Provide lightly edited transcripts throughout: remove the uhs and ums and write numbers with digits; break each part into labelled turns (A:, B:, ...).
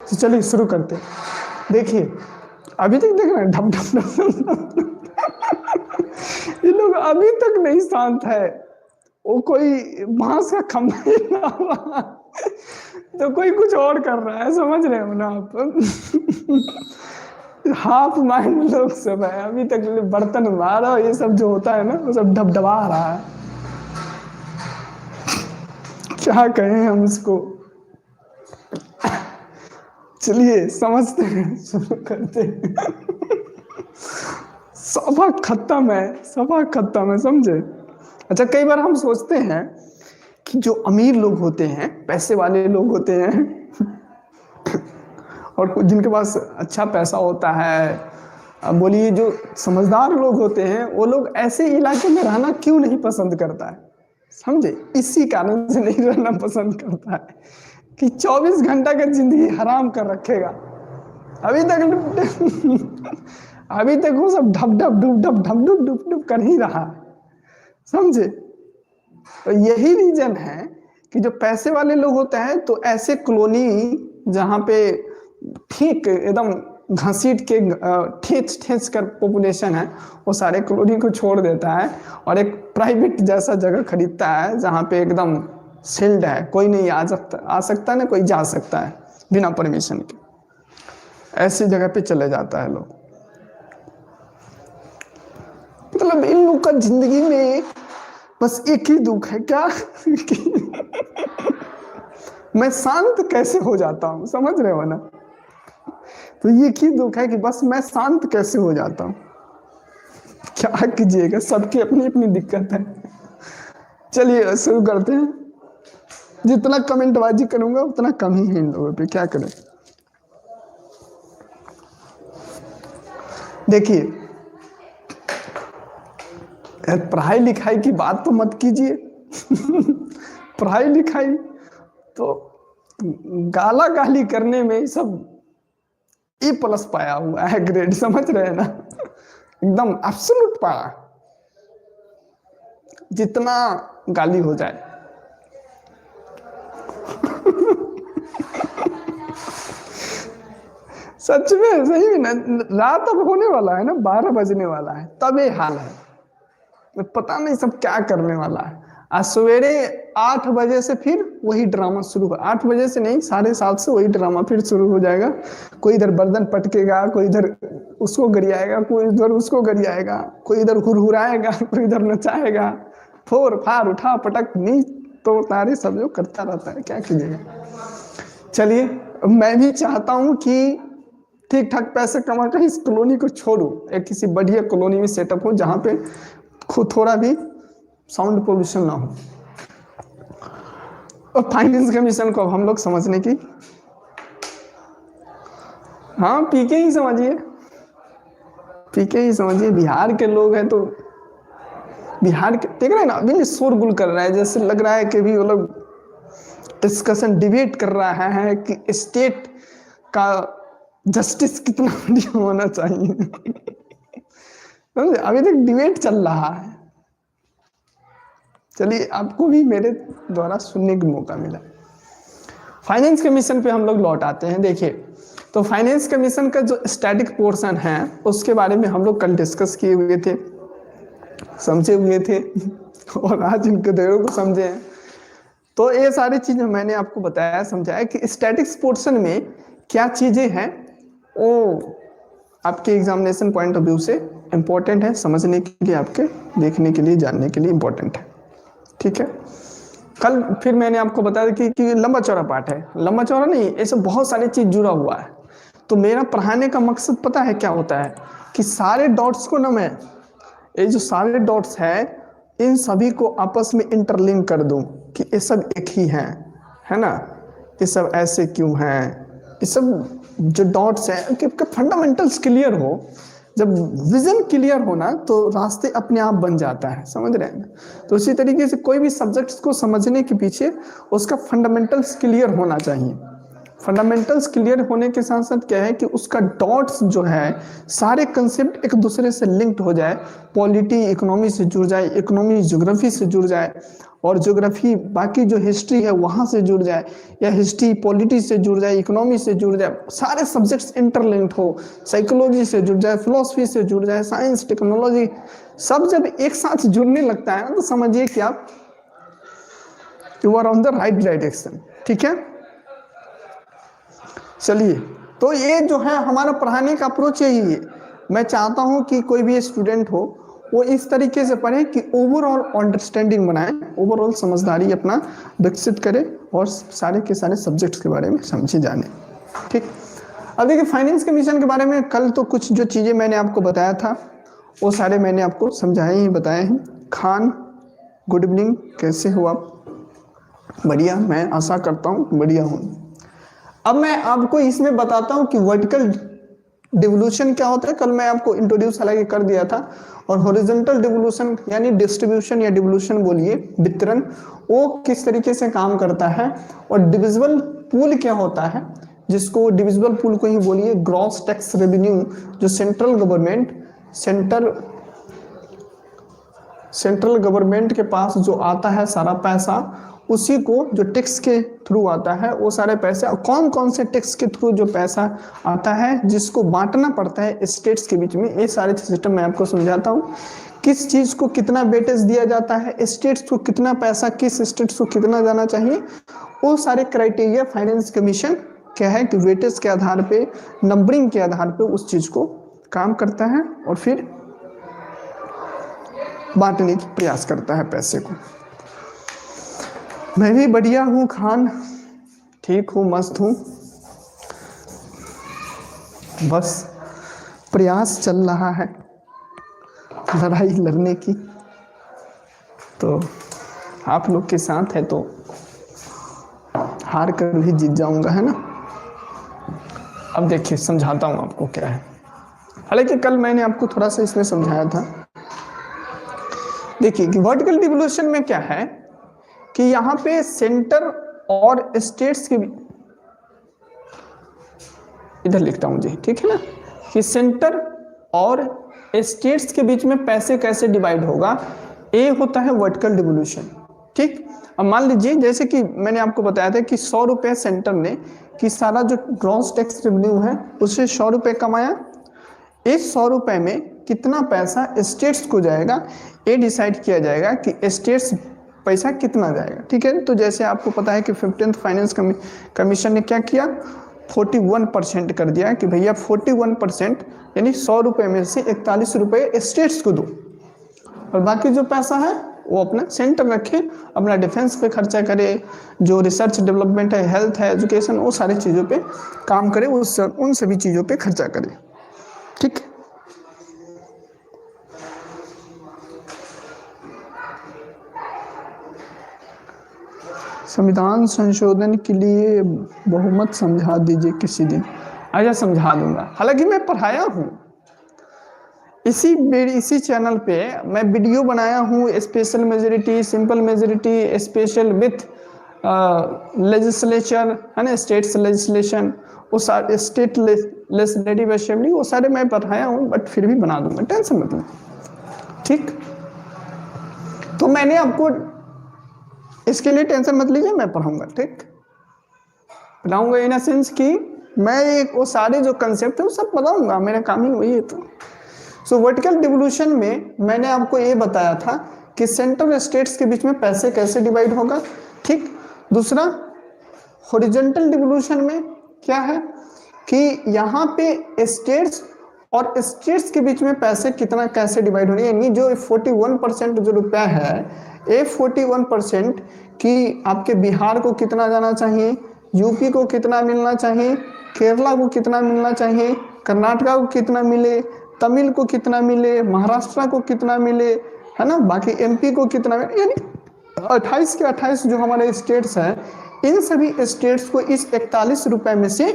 A: तो चलिए शुरू करते हैं। देखिए अभी तक देख रहे हैं ढप ढप ढप ये लोग अभी तक नहीं शांत है। वो कोई बांस का खंभा ही ना रहा तो कोई कुछ और कर रहा है, समझ रहे हो ना आप। हाफ माइंड लोग सब है, अभी तक बर्तन मारा ये सब जो होता है ना वो सब ढबढबा रहा है। क्या कहें हम इसको। चलिए समझते हैं, शुरू करते हैं। सबक खत्म है, सबक खत्म है, समझे। अच्छा कई बार हम सोचते हैं कि जो अमीर लोग होते हैं, पैसे वाले लोग होते हैं और जिनके पास अच्छा पैसा होता है, अब बोलिए जो समझदार लोग होते हैं वो लोग ऐसे इलाके में रहना क्यों नहीं पसंद करता है, समझे। इसी कारण से नहीं रहना पसंद करता है कि 24 घंटा का जिंदगी हराम कर रखेगा। अभी तक वो सब ढप ढप डुप ढप ढप डुप डुप डुप कर ही रहा, समझे। तो यही रीजन है कि जो पैसे वाले लोग होते हैं तो ऐसे कॉलोनी जहाँ पे ठीक एकदम घसीट के ठेच ठेच कर पॉपुलेशन है, वो सारे कॉलोनी को छोड़ देता है और एक प्राइवेट जैसा जगह खरीदता है जहाँ पे एकदम सील्ड है, कोई नहीं आ सकता ना कोई जा सकता है बिना परमिशन के। ऐसी जगह पे चले जाता है लोग। मतलब इन लोग का जिंदगी में बस एक ही दुख है क्या कि मैं शांत कैसे हो जाता हूँ, समझ रहे हो ना। तो ये की दुख है कि बस मैं शांत कैसे हो जाता हूँ। क्या कीजिएगा, सबकी अपनी अपनी दिक्कत है। चलिए शुरू करते हैं। जितना कमेंटबाजी करूंगा उतना कम ही है इन लोगों पे, क्या करें। देखिए पढ़ाई लिखाई की बात तो मत कीजिए। पढ़ाई लिखाई तो गाला गाली करने में सब A+ पाया हुआ है ग्रेड, समझ रहे हैं ना। एकदम एब्सोल्यूट पाया, जितना गाली हो जाए। सच में सही में ना, रात अब होने वाला है ना, 12 बजने वाला है तब ये हाल है। पता नहीं सब क्या करने वाला है। आज सवेरे 8 बजे से फिर वही ड्रामा शुरू हो, 8 बजे से नहीं 7:30 से वही ड्रामा फिर शुरू हो जाएगा। कोई इधर बर्तन पटकेगा, कोई इधर उसको गरियाएगा, कोई इधर उसको गरियाएगा, कोई इधर हुरहुराएगा, कोई इधर नचाएगा, फोर फार उठा पटक नी तो तारे सब जो करता रहता है, क्या कीजिएगा। चलिए मैं भी चाहता हूँ कि ठीक ठाक पैसे कमा कर इस कॉलोनी को छोड़ूं, एक किसी बढ़िया कॉलोनी में सेटअप हो जहाँ पे खुद थोड़ा भी साउंड पोल्यूशन ना हो। और फाइनेंस कमीशन को अब हम लोग समझने की, हाँ पीके ही समझिए, पीके ही समझिए। बिहार के लोग हैं तो बिहार के देख रहे हैं ना, अभी शोरगुल कर रहा है, जैसे लग रहा है कि भी वो लोग डिस्कशन डिबेट कर रहा है कि स्टेट का जस्टिस कितना बढ़िया होना चाहिए। अभी तक डिबेट चल रहा है। चलिए आपको भी मेरे द्वारा सुनने का मौका मिला। फाइनेंस कमीशन पे हम लोग लौट आते हैं। देखिए तो फाइनेंस कमीशन का जो स्टैटिक पोर्शन है उसके बारे में हम लोग कल डिस्कस किए हुए थे, समझे हुए थे और आज इनके देरों को समझे हैं। तो ये सारी चीजें मैंने आपको बताया समझाया कि स्टैटिक्स पोर्शन में क्या चीजें हैं, वो आपके एग्जामिनेशन पॉइंट ऑफ व्यू से इम्पोर्टेंट है, समझने के लिए, आपके देखने के लिए, जानने के लिए इम्पोर्टेंट है। ठीक है, कल फिर मैंने आपको बताया कि लंबा चौड़ा पार्ट है, लंबा चौड़ा नहीं, ऐसे बहुत सारी चीज जुड़ा हुआ है। तो मेरा पढ़ाने का मकसद पता है क्या होता है कि सारे डॉट्स को ना मैं, ये जो सारे डॉट्स है इन सभी को आपस में इंटरलिंक कर दूं कि ये सब एक ही हैं, है ना। ये सब ऐसे क्यों हैं, ये सब जो डॉट्स हैं कि फंडामेंटल्स क्लियर हो। जब विजन क्लियर होना तो रास्ते अपने आप बन जाता है, समझ रहे हैं ना। तो उसी तरीके से कोई भी सब्जेक्ट्स को समझने के पीछे उसका फंडामेंटल्स क्लियर होना चाहिए। फंडामेंटल्स क्लियर होने के साथ साथ क्या है कि उसका डॉट्स जो है सारे कंसेप्ट एक दूसरे से लिंक्ड हो जाए, पॉलिटी इकोनॉमी से जुड़ जाए, इकोनॉमी ज्योग्राफी से जुड़ जाए, और ज्योग्राफी बाकी जो हिस्ट्री है वहां से जुड़ जाए, या हिस्ट्री पॉलिटी से जुड़ जाए, इकोनॉमी से जुड़ जाए, सारे सब्जेक्ट्स इंटरलिंक्ड हो, साइकोलॉजी से जुड़ जाए, फिलोसफी से जुड़ जाए, साइंस टेक्नोलॉजी सब जब एक साथ जुड़ने लगता है ना, तो समझिए कि आप you are on the right direction. ठीक है, चलिए, तो ये जो है हमारा पढ़ाने का अप्रोच यही है। मैं चाहता हूं कि कोई भी स्टूडेंट हो वो इस तरीके से पढ़े कि ओवरऑल अंडरस्टैंडिंग बनाए, ओवरऑल समझदारी अपना विकसित करे और सारे के सारे सब्जेक्ट्स के बारे में समझे जाने। ठीक, अब देखिए फाइनेंस कमीशन के बारे में कल तो कुछ जो चीज़ें मैंने आपको बताया था वो सारे मैंने आपको समझाए ही बताए हैं। खान, गुड इवनिंग, कैसे हो आप? बढ़िया, मैं आशा करता हूँ बढ़िया हूँ। अब मैं आपको इसमें बताता हूँ कि वर्टिकल डिवोल्यूशन क्या होता है। कल मैं आपको इंट्रोड्यूस हालांकि कर दिया था। और हॉरिजॉन्टल डिवोल्यूशन यानी डिस्ट्रीब्यूशन या डिवोल्यूशन बोलिए, वितरण, वो किस तरीके से काम करता है। और डिविजिबल पूल क्या होता है, जिसको डिविजिबल पूल को ही बोलिए ग्रॉस टैक्स रेवेन्यू, जो सेंट्रल गवर्नमेंट के पास जो आता है सारा पैसा, उसी को जो टैक्स के थ्रू आता है वो सारे पैसे, कौन कौन से टैक्स के थ्रू जो पैसा आता है जिसको बांटना पड़ता है स्टेट्स के बीच में, ये सारे सिस्टम मैं आपको समझाता हूँ। किस चीज को कितना वेटेज दिया जाता है, स्टेट्स को कितना पैसा, किस स्टेट्स को कितना जाना चाहिए, वो सारे क्राइटेरिया फाइनेंस कमीशन क्या है कि वेटेज के आधार पे, नंबरिंग के आधार पे उस चीज को काम करता है और फिर बांटने की प्रयास करता है पैसे को। मैं भी बढ़िया हूँ खान, ठीक हूँ, मस्त हूँ, बस प्रयास चल रहा है लड़ाई लड़ने की, तो आप लोग के साथ है तो हार कर भी जीत जाऊंगा, है ना। अब देखिए समझाता हूँ आपको क्या है। हालांकि कल मैंने आपको थोड़ा सा इसमें समझाया था। देखिए कि वर्टिकल डिवोल्यूशन में क्या है कि यहाँ पे सेंटर और स्टेट्स के, इधर लिखता हूं जी, ठीक है ना, कि सेंटर और स्टेट्स के बीच में पैसे कैसे डिवाइड होगा, ये होता है वर्टिकल डिवोल्यूशन। ठीक, अब मान लीजिए जैसे कि मैंने आपको बताया था कि 100 रुपये सेंटर ने कि सारा जो ग्रॉस टैक्स रेवेन्यू है उससे 100 रुपये कमाया, इस 100 रुपये में कितना पैसा स्टेट्स को जाएगा ये डिसाइड किया जाएगा कि स्टेट्स पैसा कितना जाएगा। ठीक है, तो जैसे आपको पता है कि 15th फाइनेंस कमीशन ने क्या किया, 41% कर दिया कि भैया 41% यानी 100 रुपये में से 41 रुपये स्टेट्स को दो, और बाकी जो पैसा है वो अपना सेंटर रखे, अपना डिफेंस पे खर्चा करे, जो रिसर्च डेवलपमेंट है, हेल्थ है, एजुकेशन, वो सारी चीज़ों पे काम करे, उन सभी चीज़ों पे खर्चा करे। ठीक, संविधान संशोधन के लिए बहुमत समझा दीजिए किसी दिन। अच्छा, समझा दूंगा। हालांकि मैं पढ़ाया हूँ इसी चैनल पे, मैं वीडियो बनाया हूँ, special majority, simple majority, special with legislature, है ना, स्टेट्स लेजिस्लेशन, वो सारे स्टेट लेजिस्लेटिव असेंबली, वो सारे मैं पढ़ाया हूँ, बट फिर भी बना दूंगा, टेंशन मत लो। ठीक, तो मैंने आपको इसके लिए टेंशन मत लीजिए, मैं पढ़ाऊंगा। ठीक, पढ़ाऊंगा इन सेंस कि मैं एक वो सारे जो कंसेप्ट है वो सब बताऊंगा, मेरा काम ही वही है। तो सो वर्टिकल डिवोल्यूशन में मैंने आपको ये बताया था कि सेंट्रल स्टेट्स के बीच में पैसे कैसे डिवाइड होगा। ठीक, दूसरा हॉरिजॉन्टल डिवोल्यूशन में क्या है कि यहाँ पे स्टेट्स और स्टेट्स के बीच में पैसे कितना कैसे डिवाइड होने, यानी जो 41% जो रुपया है, ये 41% कि आपके बिहार को कितना जाना चाहिए, यूपी को कितना मिलना चाहिए, केरला को कितना मिलना चाहिए, कर्नाटका को कितना मिले, तमिल को कितना मिले, महाराष्ट्र को कितना मिले, है ना, बाकी एमपी को कितना मिले, यानी 28 के 28 जो हमारे स्टेट्स हैं, इन सभी स्टेट्स को इस 41 रुपए में से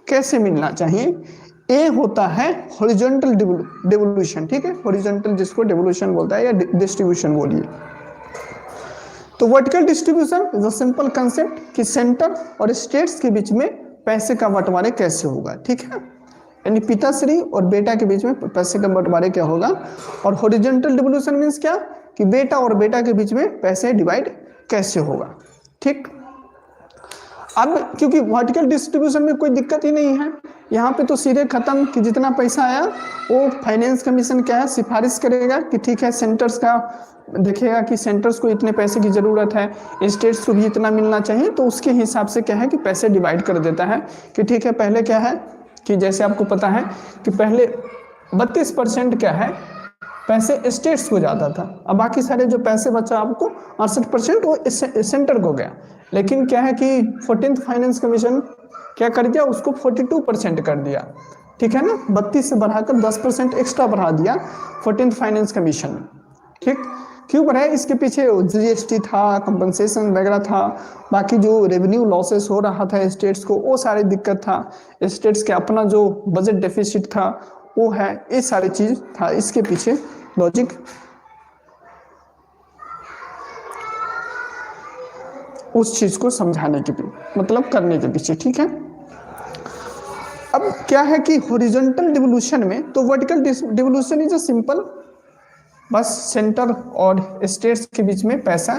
A: कैसे मिलना चाहिए, ये होता है हॉरिजॉन्टल डिवोल्यूशन। ठीक है, हॉरिजॉन्टल जिसको डिवोल्यूशन बोलता है या डिस्ट्रीब्यूशन बोलिए। तो vertical distribution is a simple concept कि सेंटर और स्टेट्स के बीच में पैसे का बंटवारे कैसे होगा, ठीक है। यानी पिताश्री और बेटा के बीच में पैसे का बंटवारे क्या होगा। और हॉरिजॉन्टल डिवोल्यूशन मींस क्या, कि बेटा और बेटा के बीच में पैसे डिवाइड कैसे होगा, ठीक। अब क्योंकि वर्टिकल डिस्ट्रीब्यूशन में कोई दिक्कत ही नहीं है, यहाँ पे तो सीधे खत्म कि जितना पैसा आया वो फाइनेंस कमीशन क्या है सिफारिश करेगा कि ठीक है, सेंटर्स का देखेगा कि सेंटर्स को इतने पैसे की ज़रूरत है, स्टेट्स को भी इतना मिलना चाहिए, तो उसके हिसाब से क्या है कि पैसे डिवाइड कर देता है कि ठीक है। पहले क्या है कि जैसे आपको पता है कि पहले 32% क्या है पैसे स्टेट्स को जाता था, अब बाकी सारे जो पैसे बचा आपको 68% वो सेंटर को गया। लेकिन क्या है कि 14th फाइनेंस कमीशन क्या कर दिया, उसको 42% कर दिया, ठीक है ना। 32 से बढ़ाकर 10% एक्स्ट्रा बढ़ा दिया 14th फाइनेंस कमीशन, ठीक। क्यों बढ़ाया, इसके पीछे जीएसटी था, कंपनसेशन वगैरह था, बाकी जो रेवेन्यू लॉसेस हो रहा था स्टेट्स को वो सारी दिक्कत था, स्टेट्स के अपना जो बजट डेफिसिट था वो है, ये सारी चीज था इसके पीछे लॉजिक, उस चीज को समझाने के पीछे मतलब करने के पीछे, ठीक है। अब क्या है कि हॉरिजॉन्टल डिवोल्यूशन में तो vertical devolution is a simple, बस सेंटर और स्टेट्स के बीच में पैसा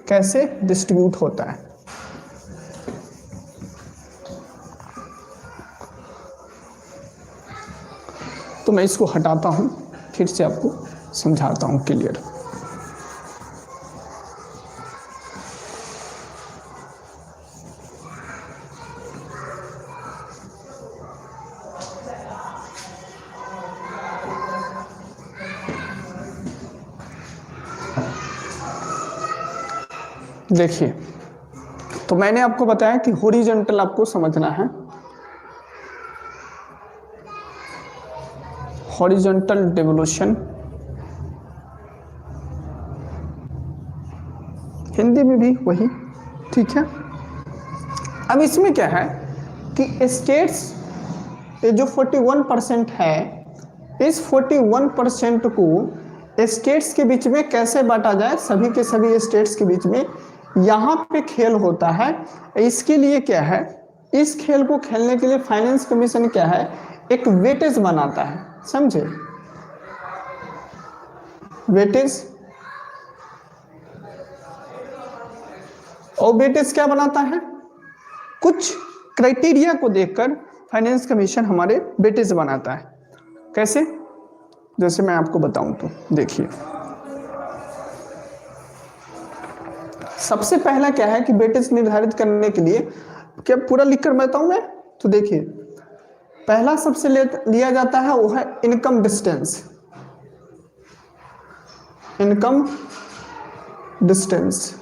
A: कैसे डिस्ट्रीब्यूट होता है। तो मैं इसको हटाता हूं, फिर से आपको समझाता हूं क्लियर। देखिए, तो मैंने आपको बताया कि हॉरिजॉन्टल आपको समझना है, हॉरिजॉन्टल डिवोल्यूशन हिंदी में भी वही, ठीक है। अब इसमें क्या है कि स्टेट्स ये जो 41% है, इस 41% को स्टेट्स के बीच में कैसे बांटा जाए, सभी के सभी स्टेट्स के बीच में, यहाँ पे खेल होता है। इसके लिए क्या है, इस खेल को खेलने के लिए फाइनेंस कमीशन क्या है, एक वेटेज बनाता है, समझे, वेटेज। और वेटेज क्या बनाता है, कुछ क्राइटेरिया को देखकर फाइनेंस कमीशन हमारे वेटेज बनाता है। कैसे, जैसे मैं आपको बताऊं तो देखिए, सबसे पहला क्या है कि वेटेज निर्धारित करने के लिए, क्या पूरा लिखकर बताऊं मैं, तो देखिए पहला सबसे लिया जाता है वो है इनकम डिस्टेंस, इनकम डिस्टेंस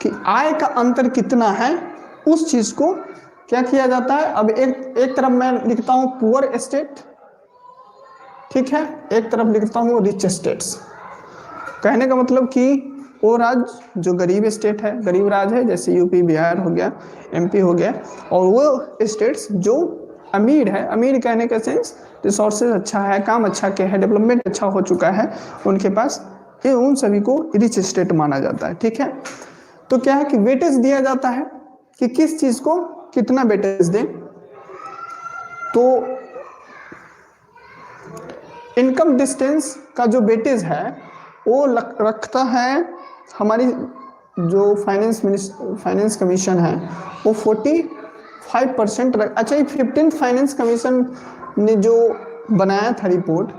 A: कि आय का अंतर कितना है, उस चीज को क्या किया जाता है। अब एक तरफ मैं लिखता हूं पुअर स्टेट, ठीक है, एक तरफ लिखता हूं रिच स्टेट्स। कहने का मतलब कि वो राज्य जो गरीब स्टेट है, गरीब राज्य है, जैसे यूपी बिहार हो गया, एमपी हो गया, और वो स्टेट्स जो अमीर है, अमीर कहने का सेंस रिसोर्सेज अच्छा है, काम अच्छा किया है, डेवलपमेंट अच्छा हो चुका है उनके पास, ये उन सभी को रिच स्टेट माना जाता है, ठीक है। तो क्या है कि वेटेज दिया जाता है कि किस चीज को कितना वेटेज दें। तो इनकम डिस्टेंस का जो वेटेज है वो रखता है हमारी जो फाइनेंस कमीशन है, वो 45% अच्छा, ये 15th फाइनेंस कमीशन ने जो बनाया था रिपोर्ट,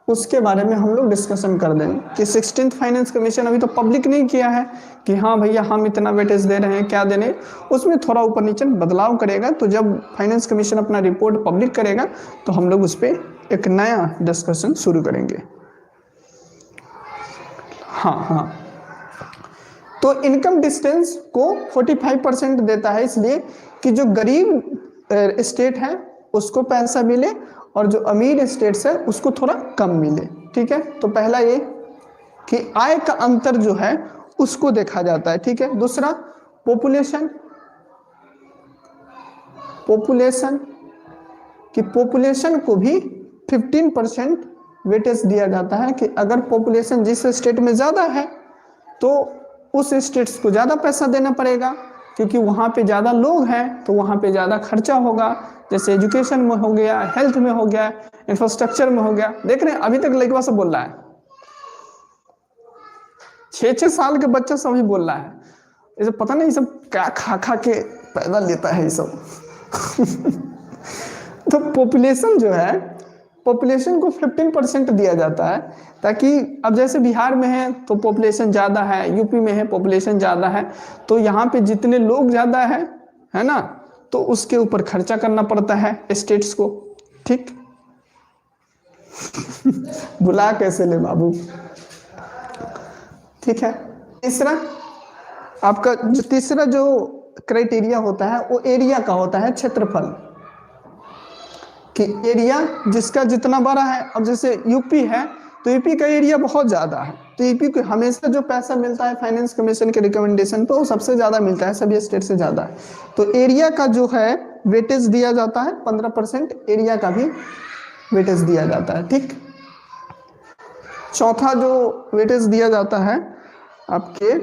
A: उसके बारे में हम लोग डिस्कशन कर देंगे कि 16th फाइनेंस कमीशन अभी तो पब्लिक नहीं किया है कि हाँ भैया हम इतना वेटेज दे रहे हैं, क्या देने, उसमें थोड़ा ऊपर नीचे बदलाव करेगा। तो जब फाइनेंस कमीशन अपना रिपोर्ट पब्लिक करेगा तो हम लोग उस पर एक नया डिस्कशन शुरू करेंगे। हाँ, तो इनकम डिस्टेंस को 45% देता है, इसलिए कि जो गरीब स्टेट है उसको पैसा मिले और जो अमीर स्टेट्स है उसको थोड़ा कम मिले, ठीक है। तो पहला ये कि आय का अंतर जो है उसको देखा जाता है, ठीक है। दूसरा पॉपुलेशन कि पॉपुलेशन को भी 15% वेटेज दिया जाता है कि अगर पॉपुलेशन जिस स्टेट में ज़्यादा है तो उस स्टेट्स को ज़्यादा पैसा देना पड़ेगा, क्योंकि वहाँ पे ज़्यादा लोग हैं तो वहाँ पे ज़्यादा खर्चा होगा, जैसे एजुकेशन में हो गया, हेल्थ में हो गया, इंफ्रास्ट्रक्चर में हो गया। देख रहे हैं अभी तक लड़का सब बोल रहा है, 6-6 साल के बच्चा सब ही बोल रहा है, ये सब पता नहीं सब क्या खा खा के पैदा लेता है ये सब। तो पॉपुलेशन जो है, पॉपुलेशन को 15% दिया जाता है, ताकि अब जैसे बिहार में है तो पॉपुलेशन ज़्यादा है, यूपी में है पॉपुलेशन ज़्यादा है, तो यहाँ पे जितने लोग ज़्यादा है ना, तो उसके ऊपर खर्चा करना पड़ता है स्टेट्स को। ठीक बुला कैसे ले बाबू। ठीक है, तीसरा आपका जो तीसरा जो क्राइटेरिया होता है वो एरिया का होता है, क्षेत्रफल, कि एरिया जिसका जितना बड़ा है। अब जैसे यूपी है तो यूपी का एरिया बहुत ज़्यादा है, तो यूपी को हमेशा जो पैसा मिलता है फाइनेंस कमीशन के रिकमेंडेशन पे वो सबसे ज़्यादा मिलता है, सभी स्टेट से ज़्यादा है। तो एरिया का जो है वेटेज दिया जाता है, 15% एरिया का भी वेटेज दिया जाता है। ठीक, चौथा जो वेटेज दिया जाता है आपके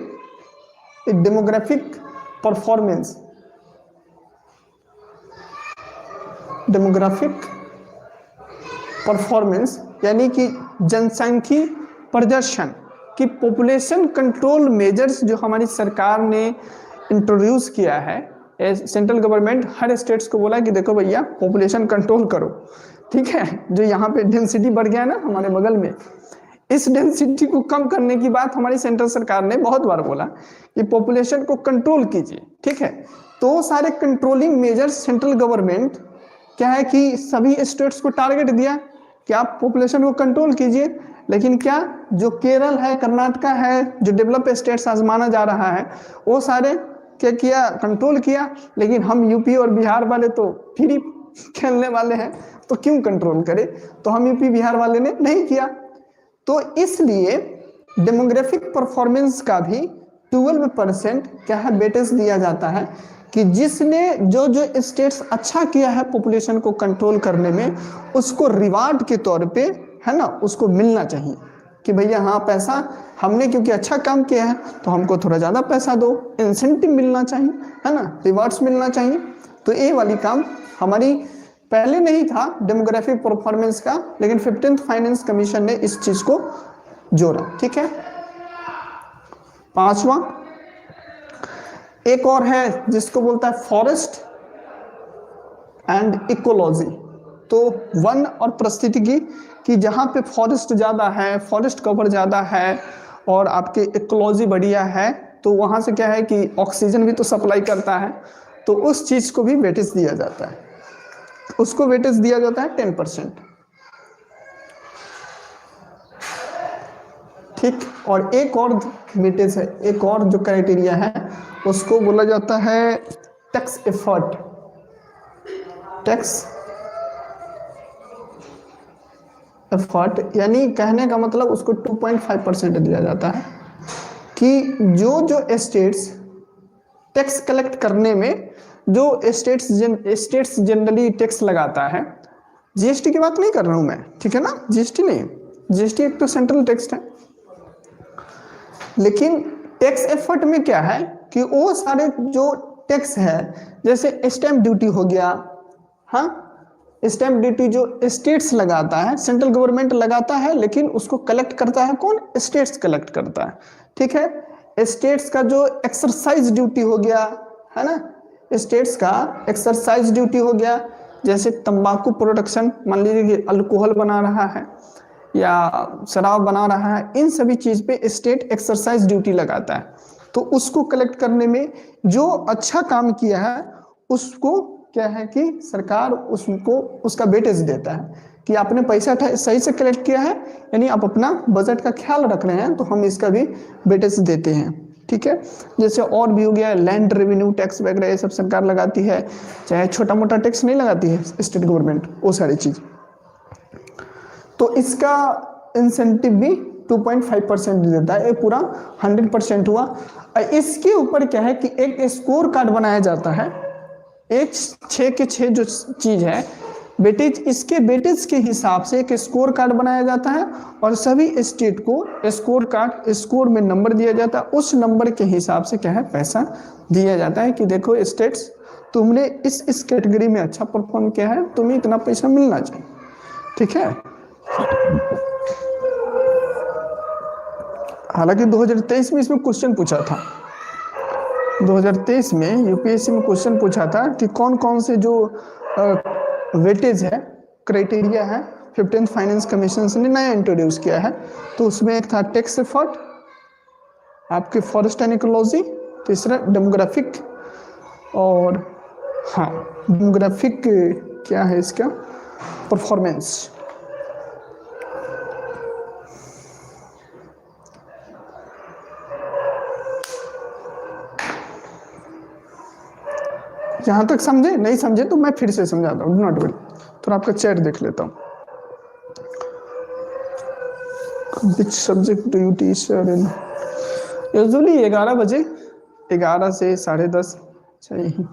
A: डेमोग्राफिक परफॉर्मेंस, डेमोग्राफिक परफॉर्मेंस यानी कि जनसांख्यिकी प्रदर्शन की पॉपुलेशन कंट्रोल मेजर्स जो हमारी सरकार ने इंट्रोड्यूस किया है। सेंट्रल गवर्नमेंट हर स्टेट्स को बोला कि देखो भैया पॉपुलेशन कंट्रोल करो। ठीक है, जो यहाँ पे डेंसिटी बढ़ गया ना हमारे बगल में, इस डेंसिटी को कम करने की बात हमारी सेंट्रल सरकार ने बहुत बार बोला कि पॉपुलेशन को कंट्रोल कीजिए। ठीक है, तो सारे कंट्रोलिंग मेजर्स सेंट्रल गवर्नमेंट क्या है कि सभी स्टेट्स को टारगेट दिया कि आप पॉपुलेशन को कंट्रोल कीजिए। लेकिन क्या जो केरल है, कर्नाटका है, जो डेवलप स्टेट्स आज माना जा रहा है, वो सारे क्या किया, कंट्रोल किया। लेकिन हम यूपी और बिहार वाले तो फ्री खेलने वाले हैं, तो क्यों कंट्रोल करें, तो हम यूपी बिहार वाले ने नहीं किया। तो इसलिए डेमोग्राफिक परफॉर्मेंस का भी 12% क्या है वेटेज दिया जाता है, कि जिसने जो जो स्टेट्स अच्छा किया है पॉपुलेशन को कंट्रोल करने में, उसको रिवार्ड के तौर पे है ना उसको मिलना चाहिए कि भैया हाँ पैसा हमने क्योंकि अच्छा काम किया है तो हमको थोड़ा ज़्यादा पैसा दो, इंसेंटिव मिलना चाहिए, है ना, रिवार्ड्स मिलना चाहिए। तो ये वाली काम हमारी पहले नहीं था डेमोग्राफिक परफॉर्मेंस का, लेकिन 15th फाइनेंस कमीशन ने इस चीज़ को जोड़ा। ठीक है, पांचवा एक और है जिसको बोलता है फॉरेस्ट एंड इकोलॉजी। तो वन और पारिस्थितिकी कि जहाँ पे फॉरेस्ट ज़्यादा है, फॉरेस्ट कवर ज़्यादा है और आपके इकोलॉजी बढ़िया है, तो वहाँ से क्या है कि ऑक्सीजन भी तो सप्लाई करता है, तो उस चीज़ को भी वेटेज दिया जाता है, उसको वेटेज दिया जाता है 10%। ठीक, और एक और वेटेज है, एक और जो क्राइटेरिया है उसको बोला जाता है टैक्स एफर्ट। टैक्स एफर्ट यानी कहने का मतलब उसको 2.5% दिया जाता है, कि जो जो स्टेट्स टैक्स कलेक्ट करने में, जो स्टेट्स जनरली टैक्स लगाता है, जीएसटी की बात नहीं कर रहा हूं मैं, ठीक है ना, जीएसटी नहीं, जीएसटी एक तो सेंट्रल टैक्स है, लेकिन टैक्स एफर्ट में क्या है कि वो सारे जो टैक्स है, जैसे स्टैंप ड्यूटी हो गया, हाँ स्टैंप ड्यूटी जो स्टेट्स लगाता है, सेंट्रल गवर्नमेंट लगाता है, लेकिन उसको कलेक्ट करता है कौन, स्टेट्स कलेक्ट करता है। ठीक है, स्टेट्स का जो एक्सरसाइज ड्यूटी हो गया, है ना, स्टेट्स का एक्सरसाइज ड्यूटी हो गया, जैसे तंबाकू प्रोडक्शन, मान लीजिए कि अल्कोहल बना रहा है या शराब बना रहा है, इन सभी चीज पे स्टेट एक्सरसाइज ड्यूटी लगाता है, तो उसको कलेक्ट करने में जो अच्छा काम किया है उसको क्या है कि सरकार उसको उसका वेटेज देता है कि आपने पैसा सही से कलेक्ट किया है, यानी आप अपना बजट का ख्याल रख रहे हैं, तो हम इसका भी वेटेज देते हैं। ठीक है, जैसे और भी हो गया लैंड रेवेन्यू टैक्स वगैरह, ये सब सरकार लगाती है, चाहे छोटा मोटा टैक्स नहीं लगाती है स्टेट गवर्नमेंट, वो सारी चीज। तो इसका इंसेंटिव भी 2.5% देता है, ये पूरा 100% हुआ। इसके ऊपर क्या है कि एक स्कोर कार्ड बनाया जाता है, एक 6 के 6 जो चीज है वेटेज, इसके वेटेज के हिसाब से एक स्कोर कार्ड बनाया जाता है और सभी स्टेट को स्कोर कार्ड, स्कोर में नंबर दिया जाता है, उस नंबर के हिसाब से क्या है पैसा दिया जाता है कि देखो स्टेट्स तुमने इस कैटेगरी में अच्छा परफॉर्म किया है, तुम्हें इतना पैसा मिलना चाहिए। ठीक है, हालांकि 2023 में इसमें क्वेश्चन पूछा था, 2023 में यूपीएससी में क्वेश्चन पूछा था कि कौन कौन से जो वेटेज है, क्राइटेरिया है 15th फाइनेंस कमीशन ने नया इंट्रोड्यूस किया है। तो उसमें एक था टैक्स एफर्ट, आपके फॉरेस्ट एंड इकोलॉजी, तीसरा डेमोग्राफिक, और हाँ डेमोग्राफिक क्या है इसका, परफॉर्मेंस। यहां तक समझे? नहीं समझे तो मैं फिर से समझाता हूँ, नॉट वेल। तो आपका चैट देख लेता हूँ। Which subject do you teach in? Usually 11 बजे, 11 से 10:30 चाहिए,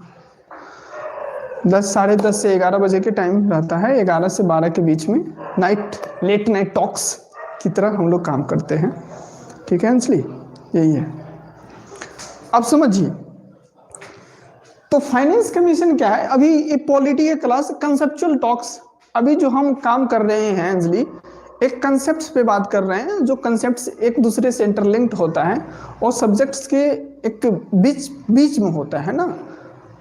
A: 10 साढ़े 10 से 11 बजे के टाइम रहता है, 11 से 12 के बीच में नाइट, लेट नाइट टॉक्स की तरह हम लोग काम करते हैं। ठीक है अंजलि, यही है। अब समझिए, तो फाइनेंस कमीशन क्या है, अभी ये पॉलिटी के क्लास कंसेप्चुअल टॉक्स, अभी जो हम काम कर रहे हैं अंजलि, एक कंसेप्ट्स पे बात कर रहे हैं, जो कंसेप्ट्स एक दूसरे से इंटरलिंक्ड होता है और सब्जेक्ट्स के एक बीच में होता है ना,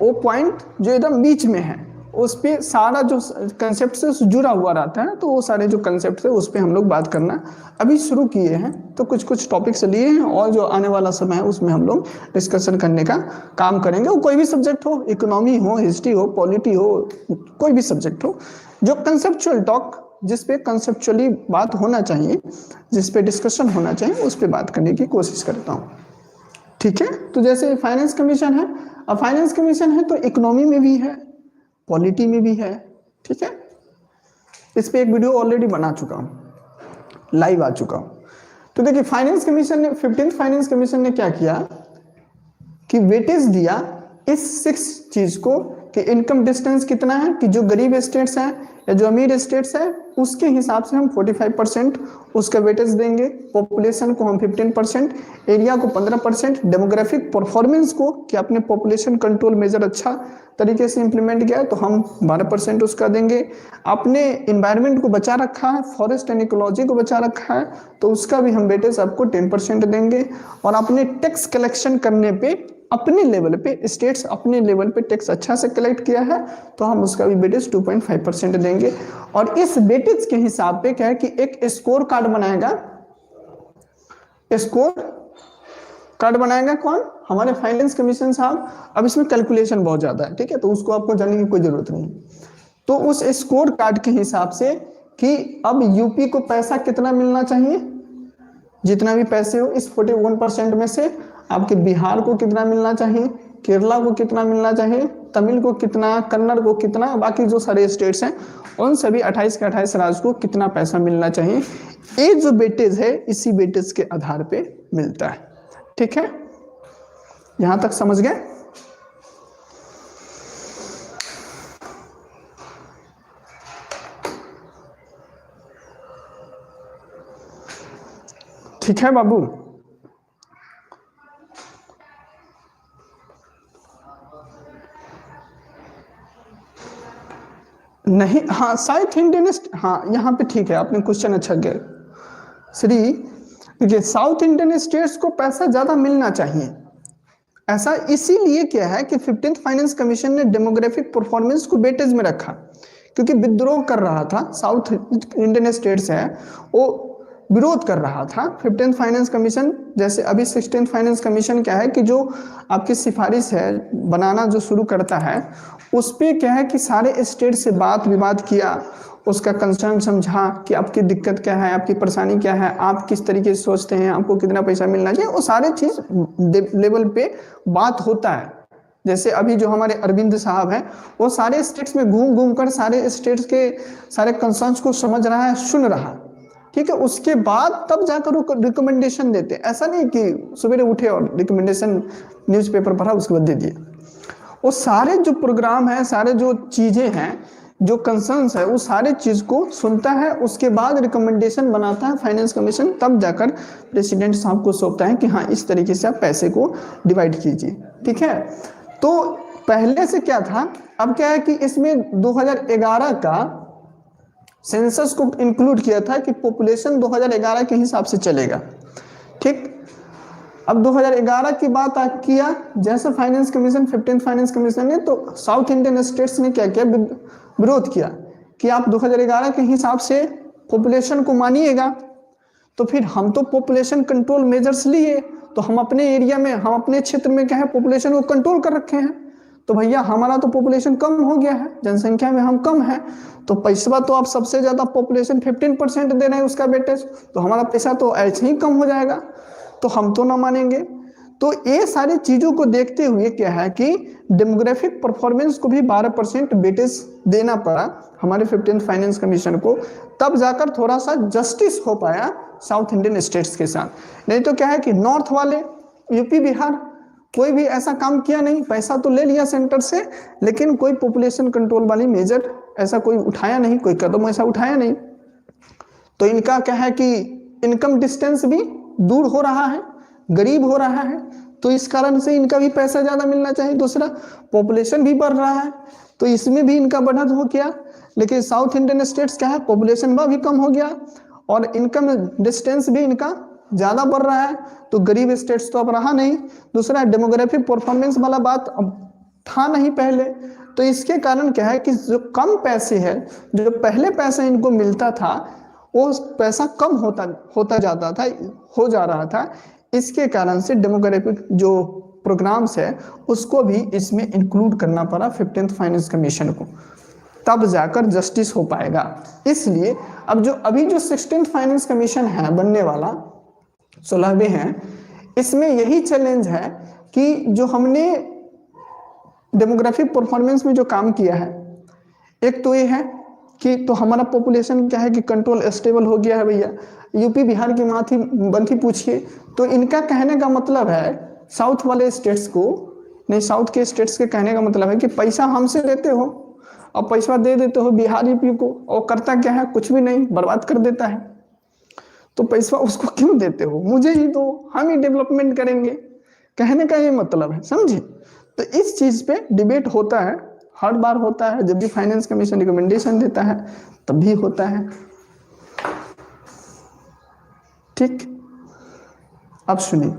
A: वो पॉइंट जो एकदम बीच में है उस पे सारा जो कंसेप्ट से जुड़ा हुआ रहता है, तो वो सारे जो कंसेप्ट है उस पे हम लोग बात करना अभी शुरू किए हैं। तो कुछ कुछ टॉपिक्स लिए हैं और जो आने वाला समय है उसमें हम लोग डिस्कशन करने का काम करेंगे। वो कोई भी सब्जेक्ट हो, इकोनॉमी हो, हिस्ट्री हो, पॉलिटी हो, कोई भी सब्जेक्ट हो, जो कंसेप्चुअल टॉक, जिस पे कंसेप्चुअली बात होना चाहिए, जिस पे डिस्कशन होना चाहिए, उस पे बात करने की कोशिश करता हूँ। ठीक है, तो जैसे फाइनेंस कमीशन है, अब फाइनेंस कमीशन है तो इकोनॉमी में भी है, पॉलिटी में भी है। ठीक है, इस पे एक वीडियो ऑलरेडी बना चुका हूँ, लाइव आ चुका हूँ। तो देखिए फाइनेंस कमीशन ने, 15th फाइनेंस कमीशन ने क्या किया कि वेटेज दिया इस 6 चीज को कि इनकम डिस्टेंस कितना है, कि जो गरीब स्टेट्स हैं या जो अमीर स्टेट्स हैं उसके हिसाब से हम 45% उसका वेटेज देंगे, पॉपुलेशन को हम 15%, एरिया को 15%, डेमोग्राफिक परफॉर्मेंस को कि आपने पॉपुलेशन कंट्रोल मेजर अच्छा तरीके से इंप्लीमेंट किया तो हम 12% उसका देंगे, आपने इन्वायरमेंट को बचा रखा है, फॉरेस्ट एंड इकोलॉजी को बचा रखा है तो उसका भी हम वेटेज आपको 10% देंगे, और आपने टैक्स कलेक्शन करने पे अपने लेवल पे, स्टेट्स अपने लेवल पे टैक्स अच्छा से कलेक्ट किया है तो हम उसका भी वेटेज 2.5% देंगे। और इस वेटेज के हिसाब पे क्या है कि एक स्कोर कार्ड बनाएगा, स्कोर कार्ड बनाएगा कौन, हमारे फाइनेंस कमीशन साहब। अब इसमें कैलकुलेशन बहुत ज्यादा है, ठीक है, तो उसको आपको जानने की कोई जरूरत नहीं। तो उस स्कोर कार्ड के हिसाब से कि अब यूपी को पैसा कितना मिलना चाहिए, जितना भी पैसे हो इस 41% में से आपके बिहार को कितना मिलना चाहिए, केरला को कितना मिलना चाहिए, तमिल को कितना, कन्नड़ को कितना, बाकी जो सारे स्टेट्स हैं उन सभी 28 के 28 राज्य को कितना पैसा मिलना चाहिए, ये जो वेटेज है इसी वेटेज के आधार पे मिलता है। ठीक है, यहां तक समझ गए? ठीक है बाबू, नहीं, हाँ साउथ इंडियन, हाँ यहाँ पे ठीक है, आपने क्वेश्चन अच्छा किया श्री। देखिए साउथ इंडियन स्टेट्स को पैसा ज्यादा मिलना चाहिए, ऐसा इसीलिए क्या है कि 15th फाइनेंस कमीशन ने डेमोग्राफिक परफॉर्मेंस को वेटेज में रखा, क्योंकि विद्रोह कर रहा था, साउथ इंडियन स्टेट्स है वो विरोध कर रहा था 15th फाइनेंस कमीशन। जैसे अभी 16th फाइनेंस कमीशन क्या है कि जो आपकी सिफारिश है बनाना जो शुरू करता है उस पे क्या है कि सारे स्टेट से बात विवाद किया, उसका कंसर्न समझा कि आपकी दिक्कत क्या है, आपकी परेशानी क्या है, आप किस तरीके से सोचते हैं, आपको कितना पैसा मिलना चाहिए, वो सारे चीज लेवल पे बात होता है। जैसे अभी जो हमारे अरविंद साहब हैं वो सारे स्टेट्स में घूम घूम कर सारे स्टेट्स के सारे कंसर्न्स को समझ रहा है, सुन रहा, ठीक है, उसके बाद तब जाकर वो रिकमेंडेशन देते। ऐसा नहीं कि सवेरे उठे और रिकमेंडेशन न्यूज़पेपर पढ़ा उसके बाद दे दिया। वो सारे जो प्रोग्राम है, सारे जो चीजें हैं, जो कंसर्न्स है वो सारे चीज को सुनता है, उसके बाद रिकमेंडेशन बनाता है फाइनेंस कमीशन, तब जाकर प्रेसिडेंट साहब को सौंपता है कि हाँ इस तरीके से आप पैसे को डिवाइड कीजिए। ठीक है, तो पहले से क्या था, अब क्या है कि इसमें 2011 का सेंसस को इंक्लूड किया था कि पॉपुलेशन 2011 के हिसाब से चलेगा। ठीक, अब 2011 की बात किया जैसे finance commission, 15th finance commission ने, तो साउथ इंडियन स्टेट्स ने क्या किया, विरोध किया कि आप 2011 के हिसाब से पॉपुलेशन को मानिएगा। तो फिर हम तो पॉपुलेशन कंट्रोल मेजर्स लिए, तो हम अपने एरिया में, हम अपने क्षेत्र में क्या है, पॉपुलेशन को कंट्रोल कर रखे हैं। तो भैया हमारा तो पॉपुलेशन कम हो गया है, जनसंख्या में हम कम है, तो पैसा तो आप सबसे ज्यादा पॉपुलेशन 15% दे रहे हैं उसका वेटेज, तो हमारा पैसा तो ऐसे ही कम हो जाएगा, तो हम तो ना मानेंगे। तो ये सारी चीजों को देखते हुए क्या है कि डेमोग्राफिक परफॉर्मेंस को भी 12% वेटेज देना पड़ा हमारे 15th फाइनेंस कमीशन को, तब जाकर थोड़ा सा जस्टिस हो पाया साउथ इंडियन स्टेट्स के साथ। नहीं तो क्या है कि नॉर्थ वाले, यूपी बिहार, कोई भी ऐसा काम किया नहीं, पैसा तो ले लिया सेंटर से, लेकिन कोई पॉपुलेशन कंट्रोल वाली मेजर ऐसा कोई उठाया नहीं, कोई कदम ऐसा उठाया नहीं। तो इनका क्या है कि इनकम डिस्टेंस भी दूर हो रहा है, गरीब हो रहा है, तो इस कारण से इनका भी पैसा ज्यादा मिलना चाहिए। दूसरा, पॉपुलेशन भी बढ़ रहा है, तो इसमें भी इनका बढ़त हो गया। लेकिन साउथ इंडियन स्टेट्स क्या है, पॉपुलेशन भी कम हो गया और इनकम डिस्टेंस भी इनका ज्यादा बढ़ रहा है, तो गरीब स्टेट्स तो अब रहा नहीं। दूसरा, डेमोग्राफिक परफॉर्मेंस वाला बात अब था नहीं पहले, तो इसके कारण क्या है कि जो कम पैसे है, जो पहले पैसा इनको मिलता था वो पैसा कम होता जाता था, हो जा रहा था। इसके कारण से डेमोग्राफिक जो प्रोग्राम्स है उसको भी इसमें इंक्लूड करना पड़ा 15th फाइनेंस कमीशन को, तब जाकर जस्टिस हो पाएगा। इसलिए अब जो अभी जो 16th फाइनेंस कमीशन है बनने वाला, 16वें हैं, इसमें यही चैलेंज है कि जो हमने डेमोग्राफिक परफॉर्मेंस में जो काम किया है, एक तो ये है कि तो हमारा पॉपुलेशन क्या है कि कंट्रोल स्टेबल हो गया है भैया। यूपी बिहार की बंथी पूछिए, तो इनका कहने का मतलब है साउथ वाले स्टेट्स को, नहीं साउथ के स्टेट्स के कहने का मतलब है कि पैसा हमसे लेते हो और पैसा दे देते हो बिहार यूपी को, और करता क्या है, कुछ भी नहीं, बर्बाद कर देता है। तो पैसा उसको क्यों देते हो, मुझे ही दो, हम ही डेवलपमेंट करेंगे, कहने का ये मतलब है, समझे। तो इस चीज पे डिबेट होता है, हर बार होता है, जब भी फाइनेंस कमीशन रिकमेंडेशन देता है तब भी होता है। ठीक, अब सुनिए,